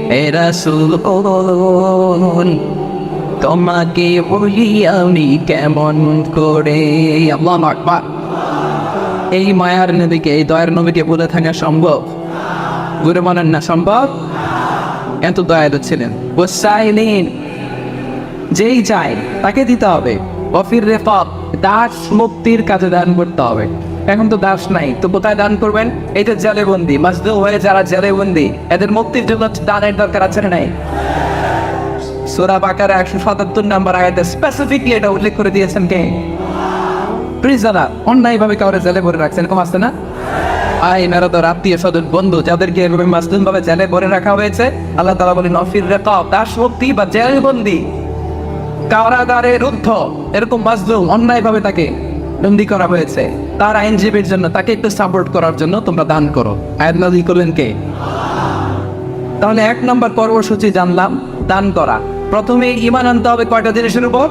হে রাসূল, তোমাকে বলি আমি কেমন করে। আল্লাহু আকবার। এই মায়ার নবীকে, এই দয়ার নবীকে বলে থাকা সম্ভব? গুরু মানেন না সম্ভব? এত দয়ালু ছিলেন। ওয়াসাইলিন, যেই চায় তাকে দিতে হবে। ওয়াফির রিকাব, দাস মুক্তির কাজে দান করতে হবে। এখন তো দাস নাই, তো কোথায় দান করবেন? এই যে জেলে বন্দি, মাজলুম হয়ে যারা জেলে বন্দি, এদের মুক্তির জন্য দানের দরকার আছে না নাই? সূরা বাকারা 177 নম্বর আয়াতে স্পেসিফিকলি এটা উল্লেখ করে দিয়েছেন কে? প্রিজনার, অন্যায়ভাবে কাউরে জেলে ভরে রাখছেন, কম আসছে না? আই মেরাদর আত্মীয় স্বজন বন্ধু যাদেরকে এভাবে মাজলুম ভাবে জেলে ভরে রাখা হয়েছে, আল্লাহ তাআলা বলেন ওয়াফির রিকাব, দাস মুক্তি বা জেল বন্দি, কারাগারে রুদ্ধ এরকম মাজলুম অন্যায়ভাবে তাকে বন্দী করা হয়েছে, তার আইনজীবীর জন্য, তাকে একটু সাপোর্ট করার জন্য তোমরা দান করো। আয়াত নাযিল করলেন কে? তাহলে 1 নম্বর কর্মসূচি জানলাম, দান করা। প্রথমে ঈমান আনতে হবে কয়টা জিনিসের উপর?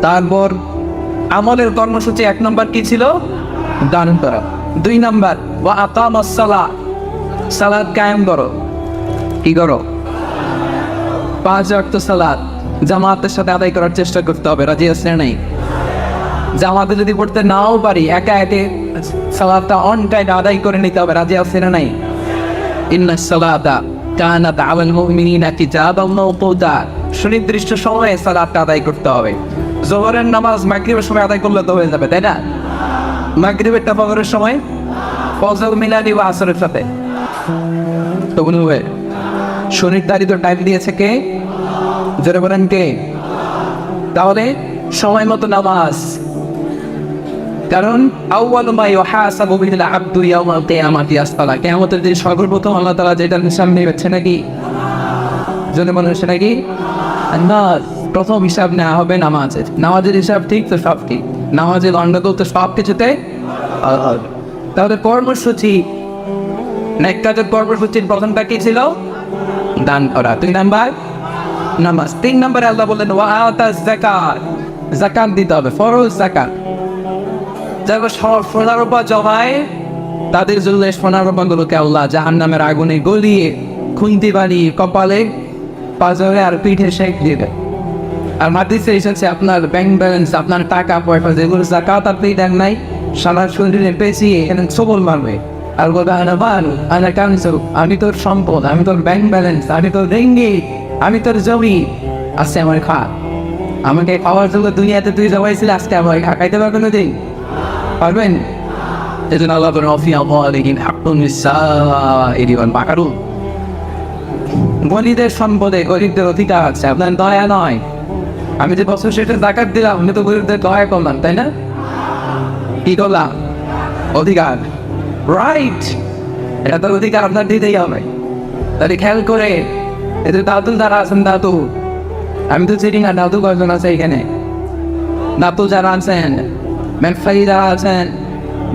তারপর আমলের কর্মসূচি 1 নম্বর কি ছিল? দান করা। 2 নম্বর ওয়া আকামাস সালাহ, সালাত কায়েম করো। কি করো? 5 ওয়াক্ত সালাত জামাতের সাথে আদায় করার চেষ্টা করতে হবে। রাজি আছেন নাই? জামাতে যদি পড়তে নাও পারি, একা একে সালাতটা অন টাইম আদায় করে নিতে হবে। রাজি আছেন নাই? ইন্নাস সালাতা কানাত আলাল মুমিনিনা কিতাবাম মাওকুতা, সুনির্দিষ্ট সময়ে সালাতটা আদায় করতে হবে। যোহরের নামাজ মাগরিবের সময় আদায় করলে তো হয়ে যাবে, তাই না? মাগরিবেরটা ফজরের সময়, ফজর মিলানি বা আসরের সাথে, তো বলবে সুনির্ধারিত টাইম দিয়েছে কে? জোরে বলেন কে? তাহলে সময় মতো নামাজ, কারণ আউয়ালু মা ইউহাসাবু বিল আবদু ইয়াউমাল কিয়ামাতি আসসালাহ, কিয়ামতের দিন সর্বপ্রথম আল্লাহ তাআলা যেটা হিসাব নেবেন নাকি? জোরে বলেন সেটা কি? নামাজ। প্রথম হিসাব নেওয়া হবে নামাজের। নামাজের হিসাব ঠিক তো সব ঠিক, নামাজের গন্ডগোল তো সব কিছুতে। তাহলে কর্মসূচি, নেক কাজের কর্মসূচির প্রথমটা কি ছিল? দান করা। 2 নাম্বার নামাজ। 3 নম্বরে আল্লাহ বললেন ওয়া আতাজ যাকাত, যাকাত দিতে হবে, ফরজ যাকাত। যারা সোনার রূপা জমায় তাদের জন্য সোনার রূপাগুলোকে আল্লাহ জাহান্নামের আগুনে গলিয়ে খুন্তি বানিয়ে কপালে, পাজরে আর পিঠে শেক দিবে। আর হাদিসে এসেছে আপনার ব্যাংক ব্যালেন্স, আপনার টাকা পয়সা যেগুলো যাকাত আপনি দেন নাই, সারা শরীরে পেঁচিয়ে এখানে সবল মারবে আর বলবে আমি তোর সম্পদ, আমি তোর ব্যাংক ব্যালেন্স, আমি তোর রেঙ্গি, আমি তোর জমি আজকে আমার খা। আমাকে খাওয়ার জন্য দুনিয়াতে তুই জমাইছিল, আজকে আমার খাইতে পারবেন না? দিন পারবেন? এই জন্য আল্লাহ গরিবদের সম্পদে গরিবদের অধিকার আছে, আপনার দয়া নয়। আমি যে বছর শেষে যাকাত দিলাম, আমি তো গরিবদের দয়া করলাম, তাই না? কি করলাম? অধিকার, রাইট। এটা তো অধিকার আপনার দিতেই হবে। তাহলে খেয়াল করে, এদের দাদু যারা আছেন, দাদু, আমি তো চিনি না দাদু কয়জন আছে এখানে। দাদু যারা আছেন, ব্যবসায়ী যারা আছেন,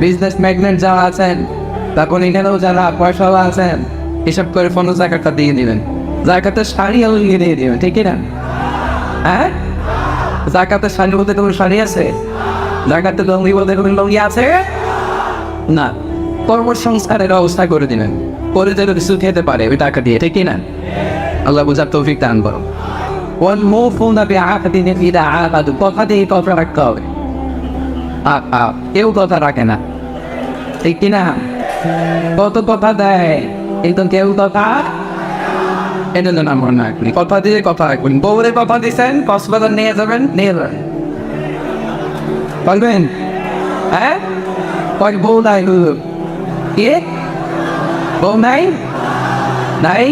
বিজনেস ম্যাগনেট যারা আছেন, তারপর এখানেও যারা পয়সাওয়ালা আছেন হিসাব করে ফোন জাকাতটা দিয়ে দিবেন। জাকাতের শাড়ি আলগিয়ে দিয়ে দিবেন, ঠিক না? হ্যাঁ, জাকাতের শাড়ি বলতে কোনো শাড়ি আছে? জাকাতের লঙ্গি বলতে কোনো লঙ্গি আছে না। কর্মসংস্থানের ব্যবস্থা করে দিবেন, করে যেন কিছু খেতে পারে ওই টাকা দিয়ে, ঠিক না? আল্লাহ বুঝার তৌফিক দান করো। والموفون بعهدهم إذا عاهدوا, কথা দিয়ে কথা রাখতে হবে। কেউ কথা রাখে না, ঠিক কিনা? কত কথা দেয় কিন্তু কেউ কথা, এটা যেন আমরা না করি। কথা দিয়ে কথা রাখবেন। বউরে কথা দিচ্ছেন, কক্সবাজার নিয়ে যাবেন, নিয়ে যাবেন, বলবেন হ্যাঁ কয় বউ নাই, কে বউ নাই? নাই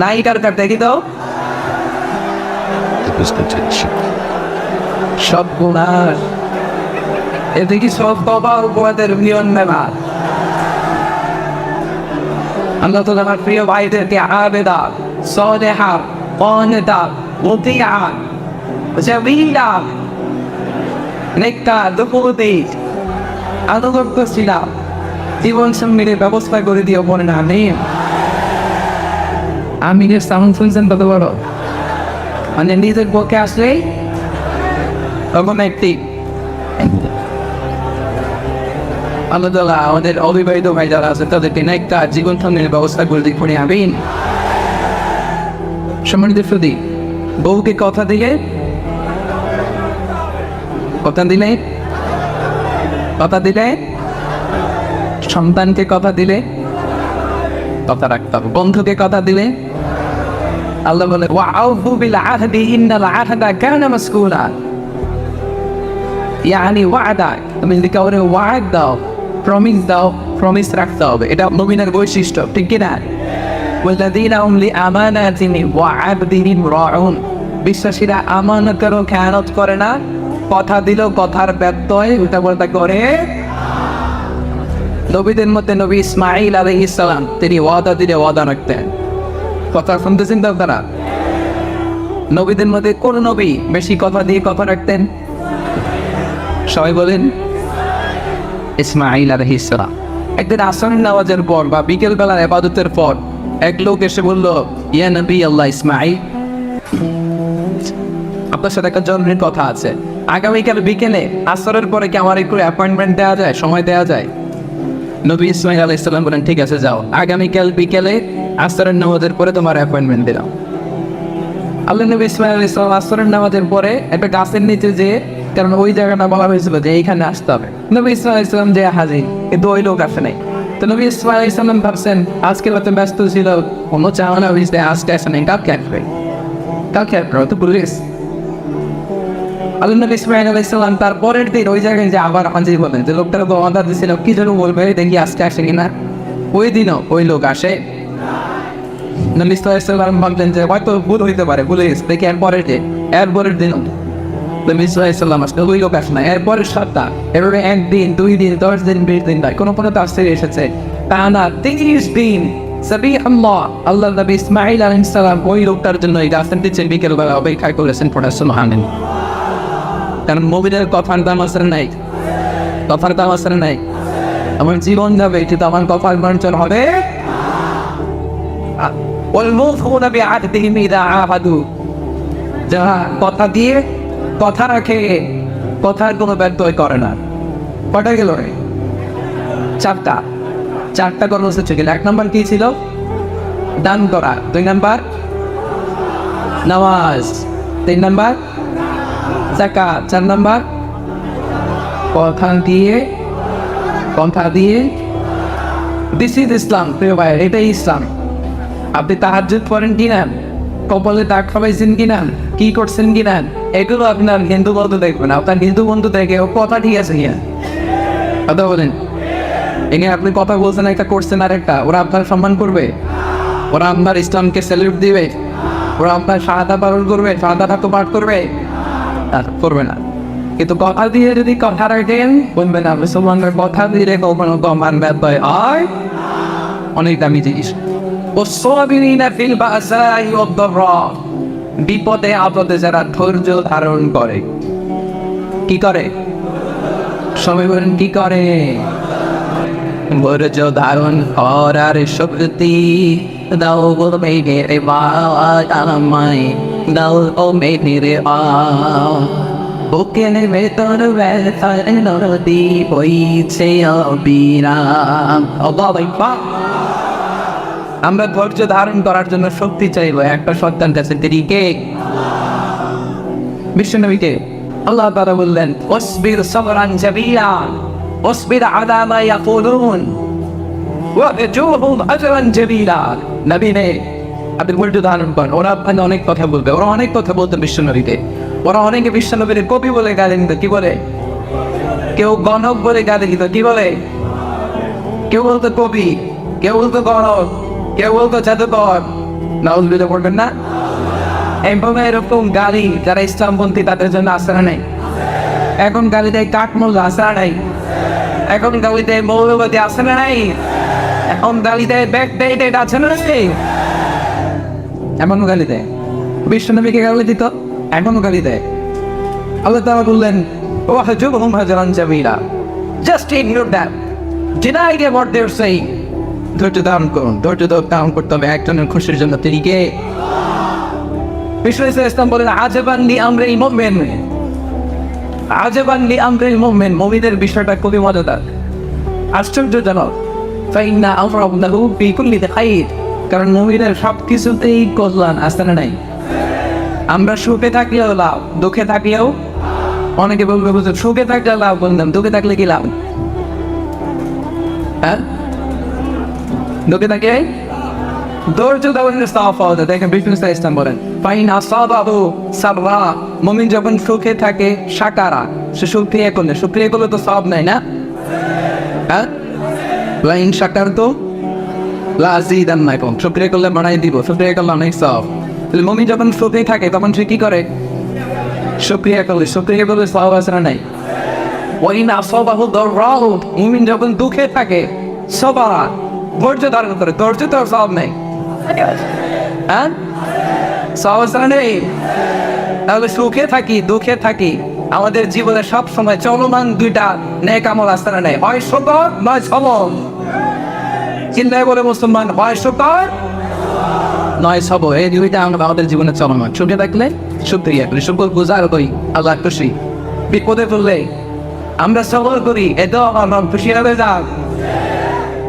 নাই কার কার দেখি তো সব গুণার এদিকে সব বাবা উপবাদের নিয়ম নেবা। আল্লাহ তো আমার প্রিয় ভাইদেরকে আবেদা সদেহা অনেতা মুতিয়া জামিলা নেকটা দুপুরতে আনুগত্য করছিলাম, জীবন সঙ্গীর ব্যবস্থা করে দিয়ে বলে না আমি সাউন্ড শুনছেন কত বড়, মানে নিজের পক্ষে আসলেই তখন একটি আল্লাহ তাআলা আমাদের অবিবাহিত ভাই যারা আছে তাদেরকে একটা জীবন সঙ্গীর ব্যবস্থা করে দিয়ে পড়ে আবেন। সম্মানিত সুধী, বউকে কথা দিলে সন্তানকে কথা দিলে কথা রাখতে হবে। বন্ধুকে কথা দিলে আল্লাহ বলে ওয়াউফু বিল আহদি ইন্নাল আহদা কানা মাসকুলা, ইয়ানি ওয়াদা, তুমি যদি কাউরে ওয়াদ দাও, প্রমিস দাও, প্রমিস রাখতে হবে। এটা মুমিনের বৈশিষ্ট্য, ঠিক কি না? ওয়াল্লাযীনা হুম লিআমানাতিহিম ওয়া আহদিহিম রাউন, বিশ্বাসীরা আমানতেরও খেয়ানত করে না, কথা দিল কথার ব্যত্যয় ওটা বলতে করে। নবীদের মধ্যে নবী ইসমাঈল আলাইহিস সালাম, তিনি ওয়াদা দিলে ওয়াদা রাখতেন। কথা শুনতেছেন তো আপনারা? নবীদের মধ্যে কোন নবী বেশি কথা দিয়ে কথা রাখতেন? সবাই বলেন ইসমাঈল আলাইহিস সালাম। একদিন আসরের নামাজের পর বা বিকেল বেলার ইবাদতের পর এক লোক এসে বলল, ইয়া নবী আল্লাহ ইসমাঈল, আপনার সাথে একটা জরুরি কথা আছে। আগামীকাল বিকেলে আসরের পরে কি আমার একটু অ্যাপয়েন্টমেন্ট দেওয়া যায়, সময় দেওয়া যায়? নবী ইসমাঈল আলাইহিস সালাম বলেন, ঠিক আছে যাও, আগামীকাল বিকেলে আসরের নামাজের পরে তোমার অ্যাপয়েন্টমেন্ট দিলাম। আল্লাহ নবী ইসমাঈল আলাইহিস সালাম আসরের নামাজের পরে একটা গাছের নিচে যে, কারণ ওই জায়গাটা বলা হয়েছিল যে এইখানে আসতে হবে, নবী ইসমাঈল আলাইহিস সালাম যে হাজির, কিন্তু ওই লোক আসে নাই। তো নবী ইসমাঈল আলাইহিস সালাম ভাবছেন আজকে হয়তো ব্যস্ত ছিল, কোনো চাওয়া হয়েছে আজকে আসে নাই, কালকে আসবে, কালকে আসবে তো পুলিশ। আল্লাহ নবী ইসমাঈল আলাইহিস সালাম তার পরের দিন ওই জায়গায় যে আবার হাজির বলেন, যে লোকটার তো অর্ডার দিয়েছিল কি যেন বলবে, দেখি আজকে আসে কিনা। ওই দিনও ওই লোক আসে। নবী সাল্লাল্লাহু ভাবলেন যে হয়তো ভুল হইতে পারে, ভুলে গেছে, দেখি এরপরের দিনও নবী সাল্লাল্লাহু আসলে ওই লোক আসে না। এরপরের সপ্তাহ, এভাবে 1 দিন 2 দিন 10 দিন 20 দিন নয়, কোনো তো আসতে এসেছে টানা 30 দিন। সাবিহাল্লাহ, আল্লাহ নবী ইসমাঈল আলাইহিস সালাম ওই লোকটার জন্য এই গাছের নিচে বিকেলবেলা অপেক্ষা করেছেন। সুবহানাল্লাহ। কারণ মুমিনের কথার দাম আসলে নাই, কথার দাম আসলে নাই। আমার জীবন যাবে কিন্তু আমার কথার বঞ্চন হবে। والموفون بعهدهم إذا عاهدوا, যারা কথা দিয়ে কথা রাখে, কথার কোনো ব্যত্যয় করে না। কটা গেল? চারটা কর্মসূচি গেল। 1 নম্বর কি ছিল? দান করা। 2 নম্বর নামাজ। 3 নম্বর যাকাত। 4 নম্বর কথা দিয়ে দিস ইজ ইসলাম। প্রিয় ভাই, এটাই ইসলাম। আপনি তাহাজ্জুদ পড়েন কিনা, কপালে দাগ খাবাইছেন কিনা, কি করছেন কিনা, এগুলো আপনার হিন্দু বন্ধু দেখবেন। আপনার হিন্দু বন্ধু দেখে ও কথা ঠিক আছে কিনা, কথা বলেন। এখানে আপনি কথা বলছেন একটা, করছেন আর একটা, ওরা আপনার সম্মান করবে? ওরা আপনার ইসলামকে স্যালুট দিবে? ওরা আপনার শাহাদা পালন করবে, শাহাদা তো পাঠ করবে? করবে না। কিন্তু কথা দিয়ে যদি কথা রাখেন, বলবেন না মুসলমানরা কথা দিয়ে কখনো কমান ব্যত্যয় হয়, অনেক দামি জিনিস। বিপদে আপদে যারা ধৈর্য ধারণ করে, কি করে? সবাই বলেন কি করে? ধৈর্য ধারণ করার শক্তি দাও গো মেঘের আমায় দাও ও মেঘের বুকের ভেতর ব্যথার নদী বইছে অবিরাম। আমরা ধৈর্য ধারণ করার জন্য শক্তি চাইবো একটা সন্তান কাছে, তিনি কে? বিশ্বনবীকে আল্লাহ তাআলা বললেন ওয়াসবির সাবরান জামিলা ওয়াসবির আলা মা ইয়াকুলুন ওয়াজুহুম আজরান জামিলা। নবী নে আপনি ধৈর্য ধারণ করেন, ওরা আপনাকে অনেক কথা বলবে, ওরা অনেক কথা বলতো বিশ্বনবীকে, ওরা অনেকে বিশ্বনবীর কবি বলে গালি দিত, কি বলে? কেউ গণক বলে গালি দিত, কি বলে? কেউ বলতো কবি, কেউ বলতো গণক, কেউ বলতো জাদুকর। নাউজুবিল্লাহ পড়বেন না? এইভাবে এরকম গালি যারা ইসলামপন্থী তাদের জন্য আশ্রয় নেই। এখন গালি দেয় কাঠমোল্লা, আশ্রয় নেই। এখন গালি দেয় মৌলবাদী, আশ্রয় নেই। এখন গালি দেয় ব্যাকডেটেড, আশ্রয় নেই। এমনও গালি দেয়, বিশ্বনবীকে গালি দিত, এমনও গালি দেয়। আল্লাহ তাআলা বললেন ওয়াহজুরহুম হাজরান জামিলা, just ignore that, deny them what they are saying. ধৈর্য ধারণ করুন, ধৈর্য ধারণ করতে হবে একজনের খুশির জন্য, তিনি কে? বিষ্ণু ইসলাম বলেন আজবান লি আমরিল মুমিন, আজবান লি আমরিল মুমিন, মুমিনের বিষয়টা খুবই মজাদার, আশ্চর্যজনক। ফাইন্না আমরাহু লাহু ফি কুল্লি খাইর, কারণ মুমিনের সব কিছুতেই কল্যাণ আছে না নাই? আমরা সুখে থাকলেও লাভ, দুঃখে থাকলেও। অনেকে বলবে বুঝুন সুখে থাকলে লাভ, বললাম দুঃখে থাকলে কি লাভ? হ্যাঁ, দুঃখে থাকে ধৈর্য ধারণের সওয়াব পাওয়া যায়। দেখেন বিষ্ণু ইসলাম বলেন ফাইন আসাবাহু সাবরা, মুমিন যখন সুখে থাকে শাকারা, সে শুকরিয়া করলে তো সওয়াব নাই না? হ্যাঁ, লাইন শাকারতু লাযিদান্নাকুম, শুকরিয়া করলে বাড়াই দিব, শুকরিয়া করলে অনেক সওয়াব। তাহলে মুমিন যখন সুখে থাকে তখন সে কি করে? শুকরিয়া করলে সওয়াব আছে না নাই? ওয়াইন আসাবাহু দাররাহু, মুমিন যখন দুঃখে থাকে সাবারা, ধৈর্য ধারণ করে, ধৈর্য তো সওয়াব নেই। হ্যাঁ, সওয়াব আছে না নেই? তাহলে সুখে থাকি দুঃখে থাকি, আমাদের জীবনে সব সময় চলমান দুইটা নেক আমল আছে না নাই? হয় শুকর নয় সবর। চিন্তায় বলে মুসলমান, হয় শুকর নয় সবর, এই দুইটা আমরা আমাদের জীবনে চলমান। সুখে থাকলে শুকরিয়া করি, শুকর গুজার করি, আল্লাহ খুশি। বিপদে পড়লে আমরা সবর করি, এটাও আমার খুশি হবে যাক।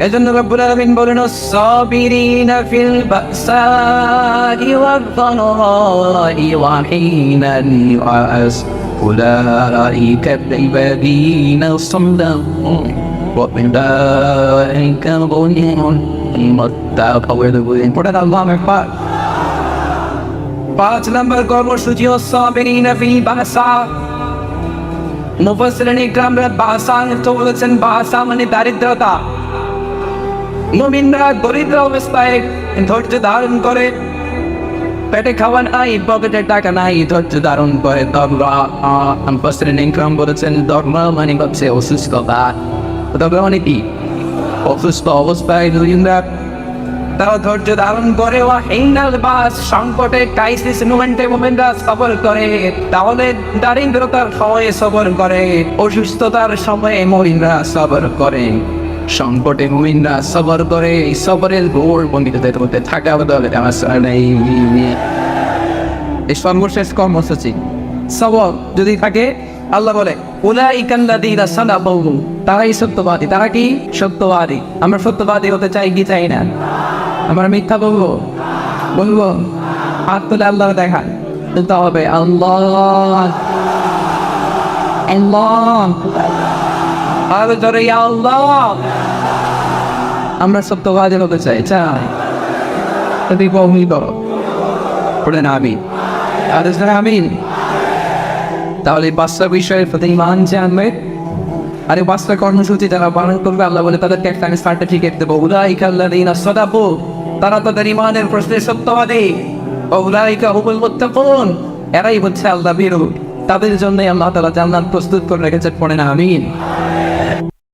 এজন্য রব্বুল আলামিন বলেন সাবিরিনা ফিল বাসাই ওয়াদ-দারাই ওয়া হিনাল বা'স উলাইকা আল-লাযীনা সাদাকু ওয়া উলাইকা হুমুল মুত্তাকুন। পড়েন আল্লাহু আকবার। 5 নম্বর কর্মসূচি সাবিরিনা ফিল বাসা। মুফাসসিরিন ইকরামরা বাসা তো বলেছেন, বাসা মানে দারিদ্রতা। মুমিনরা দরিদ্র অবস্থায় ধৈর্য ধারণ করে, পেটে খাওয়া নাই, পকেটে টাকা নাই, ধৈর্য ধারণ করে। মুফাসসিরিন ইকরাম বলেছেন ধর্ম মানে হচ্ছে অসুস্থতা। ধর্ম মানে কি? অসুস্থ অবস্থায় মুমিনরা তারা ধৈর্য ধারণ করে। ওয়াহিনাল বাস, সংকটে ক্রাইসিস মোমেন্টে মুমিনরা সবর করে। তাহলে দারিদ্রতার সময়ে সবর করে, অসুস্থতার সময়ে মুমিনরা সবর করে, সংকটে মুমিনরা সবর করে। এই সবরের গোড় বন্ধুদের মধ্যে থাকা বদলে আমার নেই। এই সর্বশেষ কর্মসূচি সবর যদি থাকে, আল্লাহ বলে উলাইকাল্লাযীনা সাদাকু, তারাই সত্যবাদী। তারা কি? সত্যবাদী। আমরা সত্যবাদী হতে চাই কি চাই না? আমরা মিথ্যা বলবো? হাত তুলে আল্লাহ দেখা বলতে হবে আল্লাহ আল্লাহ, আর ধরে আল্লাহ। আমরা সত্যবাদী হতে চাই যদি বমি করো পড়ে না আমি আমিন। তাহলে 5টা বিষয়ের প্রতি ইমান জানবে, আর এই 5টা কর্মসূচি যারা পালন করবে আল্লাহ বলে তাদেরকে একটা আমি সার্টিফিকেট দেবো। উলাইকাল্লাযীনা সাদাকু, তারা তাদের ইমানের প্রশ্নে সত্যবাদী। উলাইকা হুমুল মুত্তাকুন, এরাই হচ্ছে আল্লাহ ভীরু। তাদের জন্যই আল্লাহ তাআলা জান্নাত প্রস্তুত করে রেখেছেন। পড়ে না আমিন।